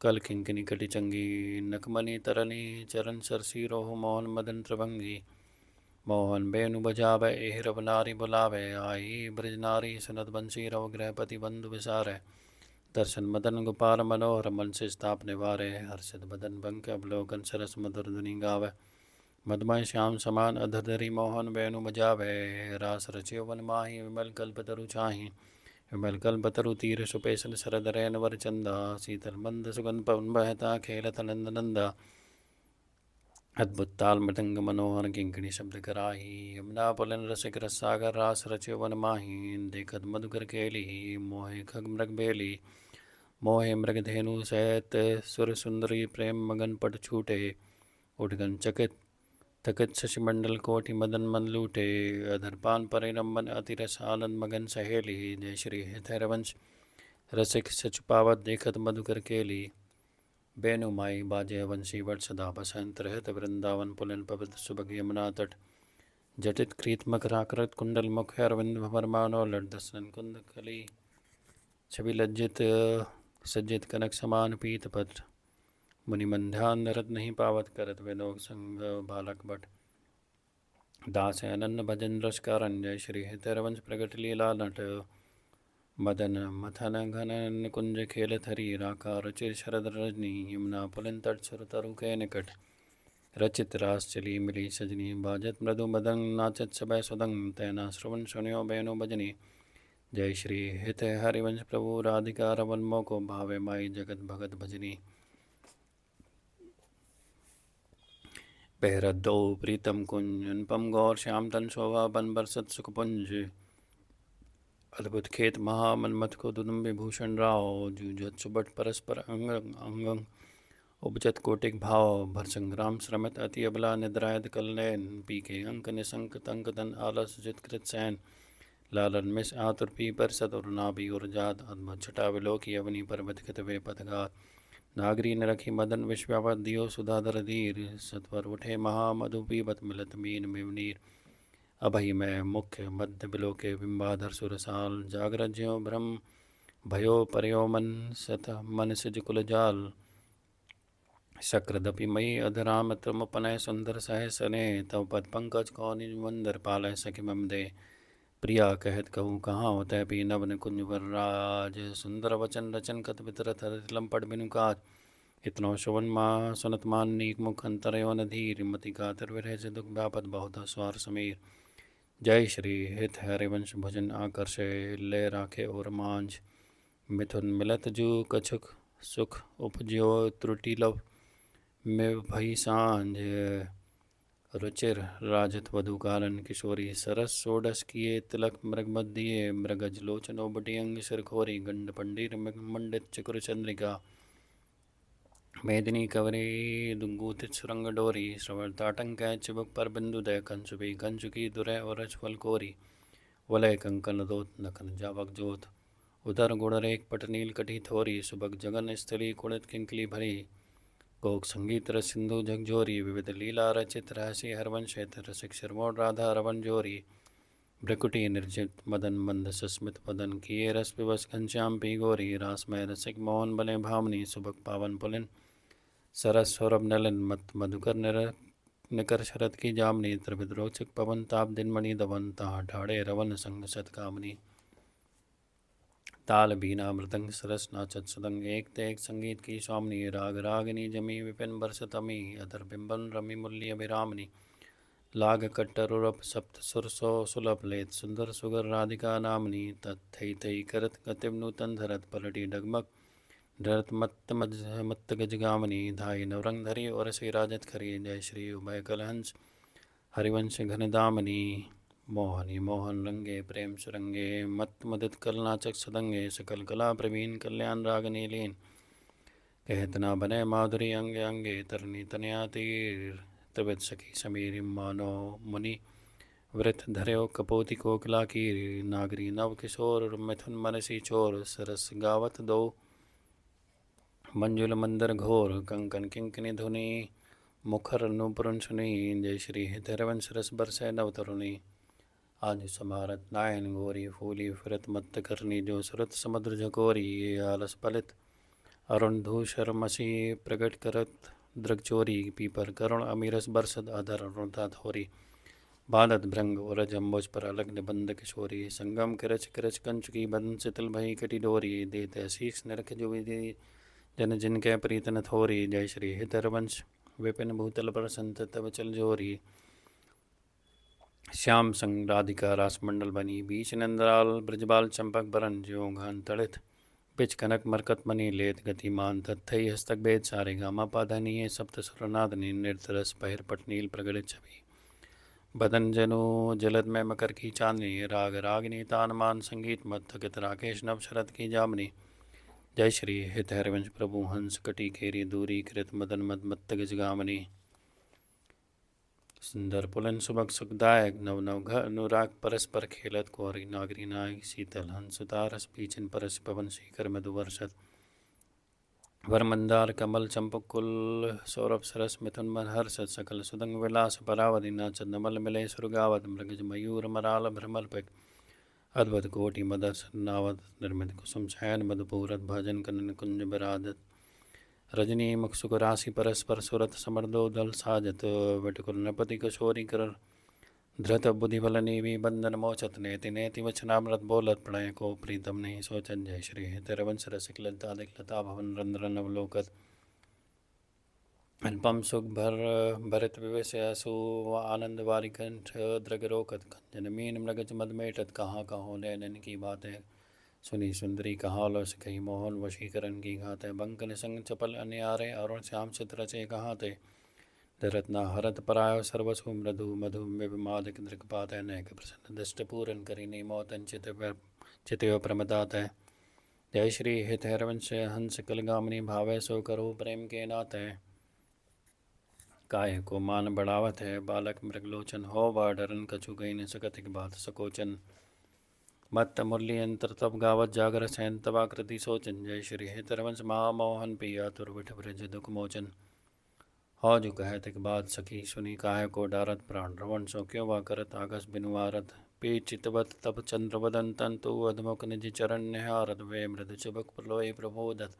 कल किंकिनी कटि चंगी नकमणि तरनी चरण सरसी रोह मोहन मदन त्रभंगी मोहन बेनु बजावे एहिरव नारी बुलावे आई ब्रज नारी सुनत बंसी रव गृहपति बंधु विसारे दर्शन मदन गोपाल मनोहर मन से स्थाप निवारे हर्षद बदन बंक अवलोकन सरस मधुर धुनि गावे मधुमय श्याम समान अधधरी मोहन वेणु बजावे रास रचियो वन माही विमल कल्पतरु छाही विमल कल्पतरु तीर सुपेशन शरद रैन वर चंदा शीतल मंद सुगंध पवन बहता खेलत नंद नंदा अद्भुत ताल मृदंग मनोहर किंकिणी शब्द कराही यमुना पुलन रसिक रस सागर रास रचियो वन माही देखत मधुकर केली मोहे खग मृग बेली मोहे मृग धेनु सहित सुर सुंदरी प्रेम मगन पट छूटे उठगन चकित थकित शशिमंडल कोटि मदन मन लूटे अधरपान परिरम्बन अतिरस आनंद मगन सहेली जय श्री हितैरवंश रसिक सच पावत देखत मधुकर केली बेनु माई बाजे वंशी वट सदा बसंत रहत वृंदावन पुलन पवित्र सुबह यमुना तट जटित क्रीत मकराकृत कुंडल मुख अरविंद भवर मानो लट दसन कुंद कली छवि लज्जित सज्जित कनक समान पीत पत्र मुनिमन ध्यान नरत नहीं पावत करत विनोग संग बालक बट दास अनन्न भजन रस कारण जय श्री हितैरवंश प्रगट लीला नट मदन मथन घन कुंज खेल थरी राका रुचिर शरद रजनी यमुना पुलिन तट सुर तरु के निकट रचित रास चली मिली सजनी बाजत मृदु मदंग नाचत सबय सुदंग तैना श्रवण सुनियो बेनो भजनी जय श्री हित हरिवंश प्रभु राधिका रवन मोको भावे माई जगत भगत भजनी पहरत दो प्रीतम कुंज अनुपम गौर श्याम तन शोभा बन बरसत सुखपुंज अद्भुत खेत महामन्मथ को दुदुम विभूषण राव जूझत सुबट परस्पर अंग अंग उपजत कोटिक भाव भर संग्राम श्रमित अति अबला निद्रायत कलनयन पी के अंक निसंक तंक तन आलस जित कृत सैन लालन मिस आतुर पी पर सतुर नाभि और जात अद्भुत छटा विलोकी अवनी पर्वत कृत वे पथगात नागरी न रखी मदन विश्वावत दियो सुधाधर धीर सत्वर उठे महामधु पीबत मिलत मीन मिवनीर अभय में मुख्य मध्य बिलोके बिंबाधर सुरसाल जागृत ज्यो ब्रह्म भयो परयो मन सत मन सिज कुल जाल शक्रदपि मयि अधराम त्रमुपनय सुंदर सह सने तव पद पंकज कौन मंदर पालय सखि मम दे प्रिया कहत कहूँ कहाँ होतै पी नवन कुंज वर राज सुंदर वचन रचन कत वितरत लंपट बिनु काज इतनो शोवन माँ सुनत मान नीक मुख अंतरयो नधीर मति कातर विरह से दुख व्यापत बहुत स्वार समीर जय श्री हित हरिवंश भजन आकर्षे ले राखे और मांझ मिथुन मिलत जू कछुक सुख उपज्यो त्रुटि लव में भई सांझ रुचिर राजत वधु कालन किशोरी सरस सोडस किए तिलक मृग मत दिए मृगज लोचन ओबटी अंग सिर खोरी गंड पंडीर मंडित चकुर चंद्रिका मेदिनी कवरी दुंगूतित सुरंग डोरी श्रवण ताटंक चिबुक पर बिंदु दय कंचुबी कंचुकी दुरय और फल कोरी वलय कंकन दोत नखन जावक जोत उदर गुण रेख पटनील कटी थोरी सुबक जगन स्थली कुणित किंकली भरी कोक संगीत रस सिंधु झकझोरी विविध लीला रचित रहसी हरवंश रसिक शर्मोड राधा रवन जोरी भ्रकुटी निर्जित मदन मंद सस्मित मदन किए रस विवश घनश्याम पी गोरी रासमय रसिक मोहन बने भावनी सुबक पावन पुलिन सरस सौरभ नलन मत मधुकर निकर शरद की जामनी त्रिविध रोचक पवन ताप दिनमणि दवन ता ढाड़े रवन संग सतकामनी ताल बीना मृदंग सरस नाचत सदंग एक ते एक संगीत की स्वामनी राग रागिनी जमी विपिन बरसतमी अधर बिंबन रमी मूल्य अभिरामनी लाग कट्टरुरप सप्त सुरसो सुलभ लेत सुंदर सुगर राधिका नामनी तत्थई थई करत गतिम नूतन धरत पलटी डगमग डरत मत्त गजगामनी धाई नवरंग धरी और से राजत खरी जय श्री उभय कलहंस हरिवंश घन दामनी मोहनी मोहन रंगे प्रेम सुरंगे मत मदत कल नाचक सदंगे सकल कला प्रवीण कल्याण रागनी लीन कहत ना बने माधुरी अंगे अंगे तरनी तनया तीर तवित सखी समीर मानो मुनि वृत धर्यो कपोति कोकला की नागरी नव किशोर मिथुन मनसी चोर सरस गावत दो मंजुल मंदर घोर कंकन किंकनी धुनि मुखर अनुपुरुन सुनी, जय श्री हितरवंश रस बरसै नव तरुणी। आज समारत नायन गोरी, फूली फिरत मत्त करनी, जो सुरत समुद्र झकोरी। ये आलस पलित अरुण धूषर मसी, प्रगट करत दृगचोरी। पीपर करुण अमीरस बरसद, अधर अरुणता थोरी। बांधत भृंग उरज अम्बुज पर अलग निबंध किशोरी। संगम किरच किरच कंचुकी, बदन सितल भई कटी डोरी। देते शीश निरख जो विधि, जन जिनके प्रीत न थोरी। जय श्री हितरवंश विपिन भूतल पर संत तब चल जोरी। श्याम संग राधिका रास मंडल बनी, बीच नंदलाल ब्रजबाल चंपक बरन। ज्यों घन तड़ित पिच कनक मरकत मनी, लेत गतिमान तत्थई हस्तक भेद सारे। गामा पाधनीय सप्त सुरनादनी, नृतरस पहिर पटनील प्रगड़ित छवि। बदन जनु जलद में मकर की चांदनी, राग रागिनी तान मान संगीत मत। थकित राकेश नव शरद की जामनी। जय श्री हित हरिवंश प्रभु हंस, कटी खेरी दूरी कृत मदन मद मत्त गजगामनी। सुंदर पुलन सुबक सुखदायक, नव नव घर अनुराग परस्पर खेलत। कुंवरी नागरी नायक शीतल हंस सुतारस, पीछन परस पवन शिखर मधु वर्षत। वर मंदार कमल चंपक कुल, सौरभ सरस मिथुन मन हर्षत। सकल सुदंग विलास परावधि, नाचत नमल मिले सुरगावत। मृगज मयूर मराल भ्रमर पिक, अद्भुत कोटि मदर्श नावत। निर्मित कुसुम शयन मधुपूरत, भजन कनन कुंज बिराजत। रजनी मुखसुक राशि परस्पर, सुरत समर्दो दल साजत। वटकुल नपति किशोरी कर, धृत बुद्धि बल नीवी बंधन मोचत। नेति नेति वचनामृत बोलत, प्रणय को प्रीतम नहीं सोचत। जय श्री हितरवंश रसिक लता दिखलता, भवन रंध्रन अवलोकत। अल्पम सुख भरत विवेश असु, आनंद वारी कंठ द्रग रोकत। खंजन मीन मृगज मदमेटत, कहाँ कहो नैनन की बात है। सुनी सुंदरी कहाँ लो कही, मोहन वशीकरण की घात है। बंक निसंग चपल अन्यारे, अरुण श्याम चित रचे कहाँ ते। धरत न हरत परायो सर्वसु, मृदु मधु में विमादक दृक्पात है। नैक प्रसन्न दृष्ट पूरन करी, नहीं मौतन चितव प्रमदात है। जय श्री हित हरवंश हंस कलगामिनी, भावै सो करो प्रेम के नात है। काय को मान बढ़ावत है, बालक मृगलोचन हो बा डरन। कछु गई न सकत एक बात सकोचन, मत्त मुरली अंतर तब गावत। जागर सैन तबाकृति सोचन। जय श्री हितरवंश महामोहन पिया, तुरविठ ब्रज दुख मोचन। हो जो कह तिक बात सखी, सुनी काहे को डारत। प्राण रवण सो क्यों वा करत, आगस बिनुआरत। पी चितवत तब चंद्रवदन, तंतु अधमुख निज चरण निहारत। वे मृद चुबक प्रलोय प्रबोधत,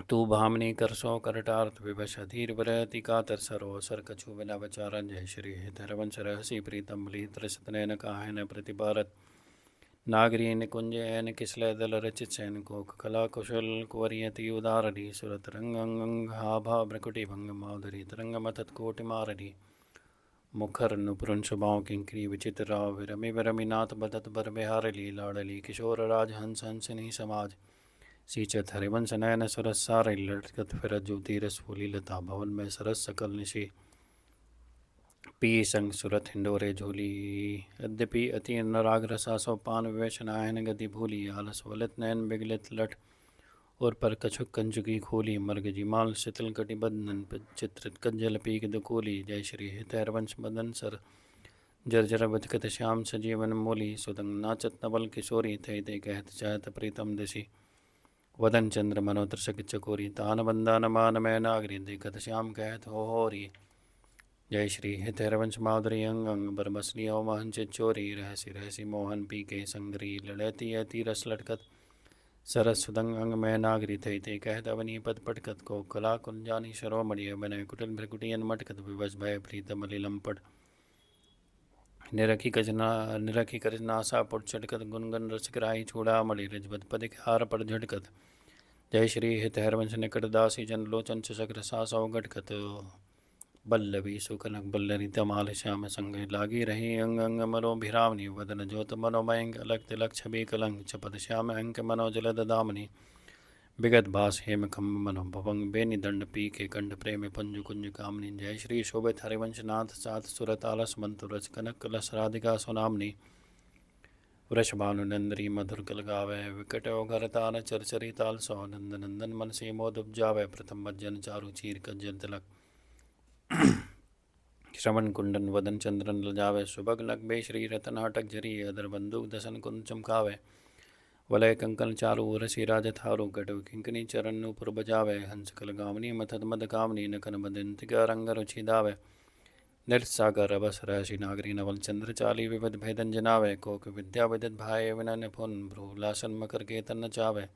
तू भामनी कर सो करटार्थ। विवश अधीर वरति कातर, सरो सर कछु बिना बचारन। जय श्री हितरवंश रहसी प्रीतम, बली त्रसत नैन काहे न प्रतिपारत। नागरी निकुंज ऐन किसलय दल रचित, सैन को कला कुशल कुवरियति उदारणी। सुरत रंग अंग हाभा भ्रकुटी भंग, माधुरी तरंग मथत कोटि मारणी। मुखर नुपुरन शुभाओं किंकरी, विचित्र राव विरमि विरमि नाथ बदत। बर बिहार ली लाडली, किशोर राज हंस हंसनी समाज। सींचत हरिवंश नयन सुरस सारे, लटकत फिरत जो तीरस फूली लता। भवन में सरस सकल निशि, पी संग सुरत हिंडोरे झोली। यद्यपि अति अनुराग रसा, सो पान विवेश नायन गति भूली। आलस वलित नयन बिगलित लट, और पर कछुक कंजुकी खोली। मर्गजी माल शीतल कटि बदन, चित्रित कज्जल पीक दुकूली। जय श्री हित हरवंश मदन सर, जर्जर बदकत श्याम सजीवन मोली। सुदंग नाचत नवल किशोरी, थे ते कहत चाहत प्रीतम दिशि। वदन चंद्र मनोत्रसक चकोरी, तान बंदान मान मैं नागरी। देखत श्याम कहत हो होरी। जय श्री हित हरवंश माधुरी अंग अंग, बरमसली हो महन चित चोरी। रहसी रहसी मोहन पी के संगरी, लड़ती अति रस लटकत। सरस सुदंग अंग में नागरी, थे ते कहत अवनी पद पटकत। को कला कुंजानी शरोमणि, बनय कुटिल भ्रकुटियन मटकत। विवश भय प्रीतम लंपट, निरखी कजनासा पुट चटकत। गुनगन रसिक राही चूड़ामणि, रिजबत पदिक हार पर झटकत। जय श्री हित हरवंश निकट दासी, जन लोचन चक्र सासौ गटकत। बल्लभी सुकनक बल्लरी, तमाल श्याम संग लागी रही। अंग अंग मनो भिरावनी, वदन ज्योत मनोमयंक। अलग तिलक छवि कलंक, चपत श्याम अंक मनो जलद दामनी। विगत भास हेम खम्ब मनो भवंग, बेनी दंड पी के कंठ प्रेम पुंज कुंज कामनी। जय श्री शोभित हरिवंश नाथ सात, सुरत आलस मंतुरज कनक कलश राधिका सुनामनी। वृषभानु नंदरी मधुर कल गावे, विकट घर तान चरचरी ताल सो। नंद नंदन मन से मोद उपजावे, प्रथम मज्जन चारु चीर कज्जल तिलक। श्रवण कुंडन वदन चंद्रन लजावे, सुभग नग बे श्री रतन हटक झरी। अदर बंदूक दसन कुंद चमकावे, वलय कंकन चारु रसी राजथारु गटव किंकनी चरण नूपुर बजावे हंस कल गावनी मथद मद कामनी नकन बदंतिका रंग रुचि दावे निरसागर रबस रहसी नागरी नवल चंद्र चाली विविध भेदन जनावे कोक विद्या विदित भाई विना निपुन भ्रूलासन मकर केतन चावे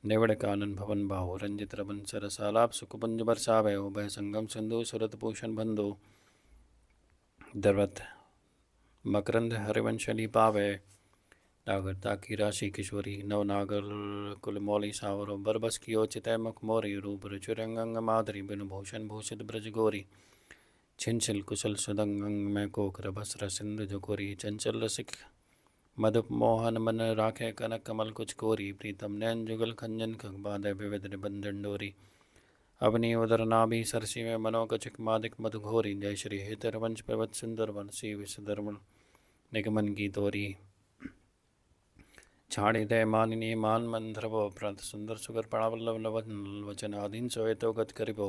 निवड़ कानन भवन बाहु रंजित रबन सरसालाप सुकुपुंज बरसावे उभय संगम सिंधु सुरत भूषण बंधु दर्वत मकरंद हरिवंशली पावे नागरता की राशि किशोरी नव नागर कुल मौली सावरो बरबस की चितय मुख मोरी रूप रुचुरंग माधुरी बिनु भूषण भूषित ब्रज गोरी छिनछिल कुशल सुदंग में कोक रभस रसिंद जोकोरी चंचल रसिक मधुप मोहन मन राखे कनक कमल कुछ कोरी प्रीतम नैन जुगल खंजन खग बाधे विविध निबंधन डोरी अवनी उदर नाभि सरसी में मनो कचिक मादिक मधुघोरी जय श्री हित रवंश प्रवत सुंदर वंशी विषधर्मण निगमन की तोरी छाड़ी दय मानिनी मान मंध्रवो प्रत सुंदर सुगर पणावल्लभ लवन वचन आधीन सोएतो गत करिबो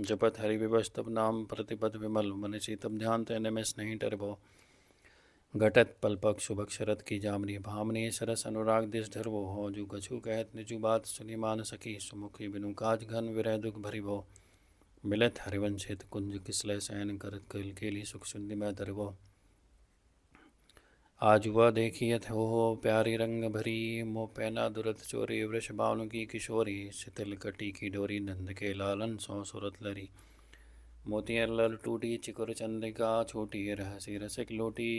जपत हरि विवश तब नाम प्रतिपद विमल मन शीतम ध्यान तेने में स्नेही टरबो घटत पलपक शुभक शरद की जामनी भामनी सरस अनुराग दिश धरवो हो जू कछु कहत निजु बात सुनी मान सकी सुमुखी बिनु काज घन विरह दुख भरिवो मिलत हरिवंशित कुंज किसलय सैन करत कल केली सुख सुंदि में धरवो आज वह देखियत हो प्यारी रंग भरी मोह पैना दुरत चोरी वृष बावनु की किशोरी शिथिल कटी की डोरी नंद के लालन सौ सुरत लरी मोतियर लल टूटी चिकुर चंद्रिका छोटी रहसी रसिक लोटी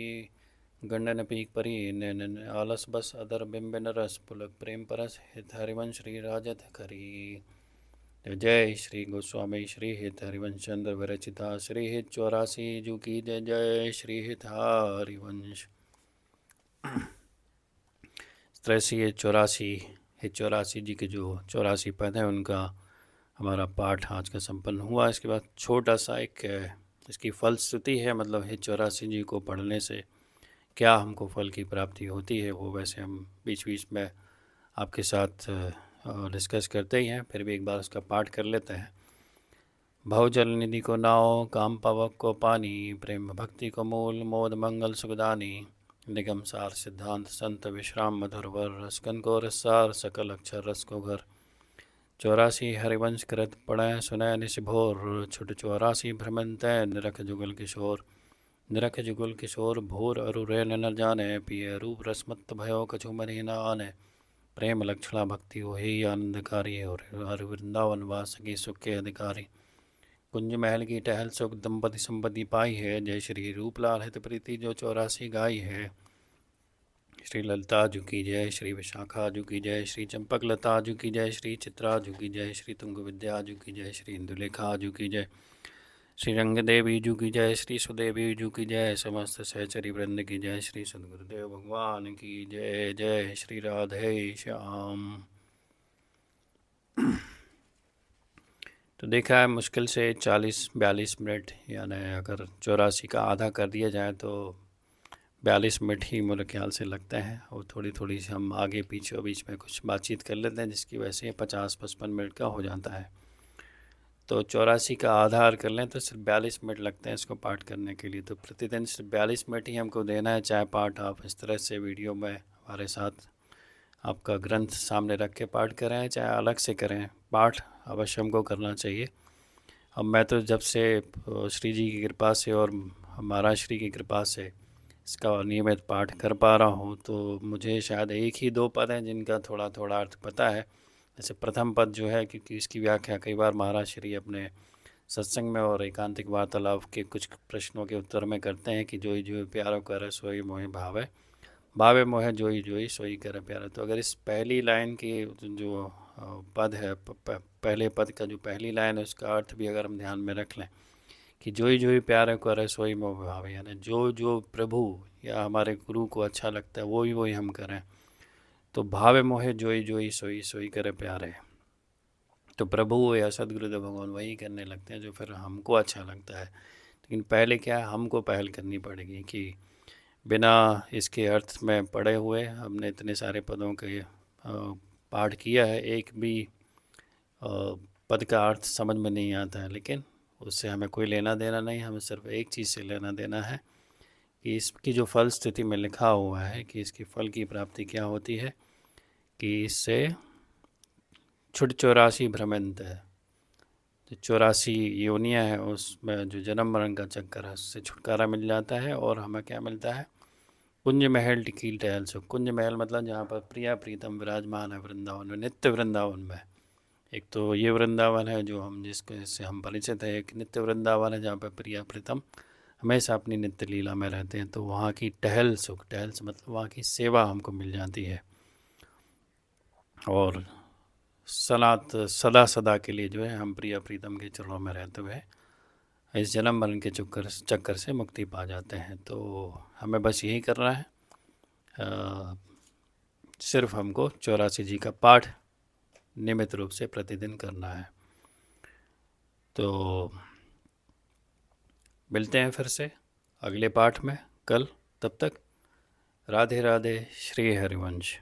गंडन पीक परी नैनन आलस बस अदर बिंबिन रस पुलक प्रेम परस हित हरिवंश श्री राजत करी। जय श्री गोस्वामी श्री हित हरिवंश चंद्र विरचिता श्री हित 84 जू की जय जय श्री हित हरिवंश। 83 हित 84 जी के जो 84 पद हैं उनका हमारा पाठ आज का संपन्न हुआ। इसके बाद छोटा सा एक इसकी फलश्रुति है, मतलब हित 84 जी को पढ़ने से क्या हमको फल की प्राप्ति होती है, वो वैसे हम बीच बीच में आपके साथ डिस्कस करते ही हैं, फिर भी एक बार उसका पाठ कर लेते हैं। भव जल निधि को नाव काम पावक को पानी प्रेम भक्ति को मूल मोद मंगल सुखदानी निगम सार सिद्धांत संत विश्राम मधुर वर रसकन को रसार सकल अक्षर रस को घर 84 हरिवंश कृत पढ़ै सुनय निशिभोर छुट 84 भ्रमंत निरख जुगल किशोर निरख जुगल किशोर भोर अरु रे न जाने पिय रूप रसमत्त भयो कछु मनि न आने प्रेम लक्षणा भक्ति हो ही आनंदकारी और हर वृंदावन वास की सुख के अधिकारी कुंज महल की टहल सुख दंपति संपत्ति पाई है जय श्री रूपलाल हित प्रीति जो 84 गाई है श्री ललिता जू की जय श्री विशाखा जू की जय श्री चंपक लता जू की जय श्री चित्रा जू की जय श्री तुंग विद्या जू की जय श्री इंदुलेखा जू की जय श्री रंग देवी जू की जय श्री सुदेवी जू की जय समस्त सहचरी वृंद की जय श्री सदगुरुदेव भगवान की जय जय श्री राधे श्याम। तो देखा है मुश्किल से 40-42 मिनट, यानी अगर 84 का आधा कर दिया जाए तो 42 मिनट ही मेरे ख्याल से लगते हैं, और थोड़ी थोड़ी हम आगे पीछे बीच में कुछ बातचीत कर लेते हैं जिसकी वजह से 50-55 मिनट का हो जाता है। तो 84 का आधार कर लें तो सिर्फ 42 मिनट लगते हैं इसको पाठ करने के लिए। तो प्रतिदिन सिर्फ 42 मिनट ही हमको देना है, चाहे पाठ आप इस तरह से वीडियो में हमारे साथ आपका ग्रंथ सामने रख के पाठ करें, चाहे अलग से करें, पाठ अवश्य हमको करना चाहिए। अब मैं तो जब से श्री जी की कृपा से और महाराज श्री की कृपा से इसका नियमित पाठ कर पा रहा हूँ, तो मुझे शायद 1 ही 2 पद हैं जिनका थोड़ा थोड़ा अर्थ पता है। जैसे प्रथम पद जो है, क्योंकि इसकी व्याख्या कई बार महाराज श्री अपने सत्संग में और एकांतिक वार्तालाप के कुछ प्रश्नों के उत्तर में करते हैं कि जोई जोई प्यारो कर सोई मोहि भावे भावे मोहे जोई जोई सोई कर प्यारा। तो अगर इस पहली लाइन की जो पद है, पहले पद का जो पहली लाइन है, उसका अर्थ भी अगर हम ध्यान में रख लें कि जोई जोई प्यारे करे सोई मोह भावे, यानी जो जो प्रभु या हमारे गुरु को अच्छा लगता है वही हम करें। तो भावे मोहे जोई जोई सोई सोई करे प्यारे, तो प्रभु या सदगुरुदेव भगवान वही करने लगते हैं जो फिर हमको अच्छा लगता है। लेकिन पहले क्या है, हमको पहल करनी पड़ेगी कि बिना इसके अर्थ में पढ़े हुए हमने इतने सारे पदों के पाठ किया है, एक भी पद का अर्थ समझ में नहीं आता है, लेकिन उससे हमें कोई लेना देना नहीं। हमें सिर्फ एक चीज़ से लेना देना है कि इसकी जो फल स्थिति में लिखा हुआ है कि इसकी फल की प्राप्ति क्या होती है, कि इससे छुट 84 भ्रमंत है, जो 84 योनियाँ हैं उसमें जो जन्म मरण का चक्कर है उससे छुटकारा मिल जाता है। और हमें क्या मिलता है? कुंज महल टिकील टहल सुख। कुंज महल मतलब जहाँ पर प्रिया प्रीतम विराजमान है वृंदावन में, नित्य वृंदावन में। एक तो ये वृंदावन है जो हम जिसके से हम परिचित हैं, एक नित्य वृंदावन है जहाँ पर प्रिया प्रीतम हमेशा अपनी नित्य लीला में रहते हैं। तो वहाँ की टहल सुख, टहल से मतलब वहाँ की सेवा हमको मिल जाती है और सदा सदा के लिए जो है हम प्रिया प्रीतम के चरणों में रहते हुए इस जन्म मरण के चक्कर से मुक्ति पा जाते हैं। तो हमें बस यही करना है, सिर्फ हमको 84 जी का पाठ नियमित रूप से प्रतिदिन करना है। तो मिलते हैं फिर से अगले पाठ में कल। तब तक राधे राधे, श्री हरिवंश।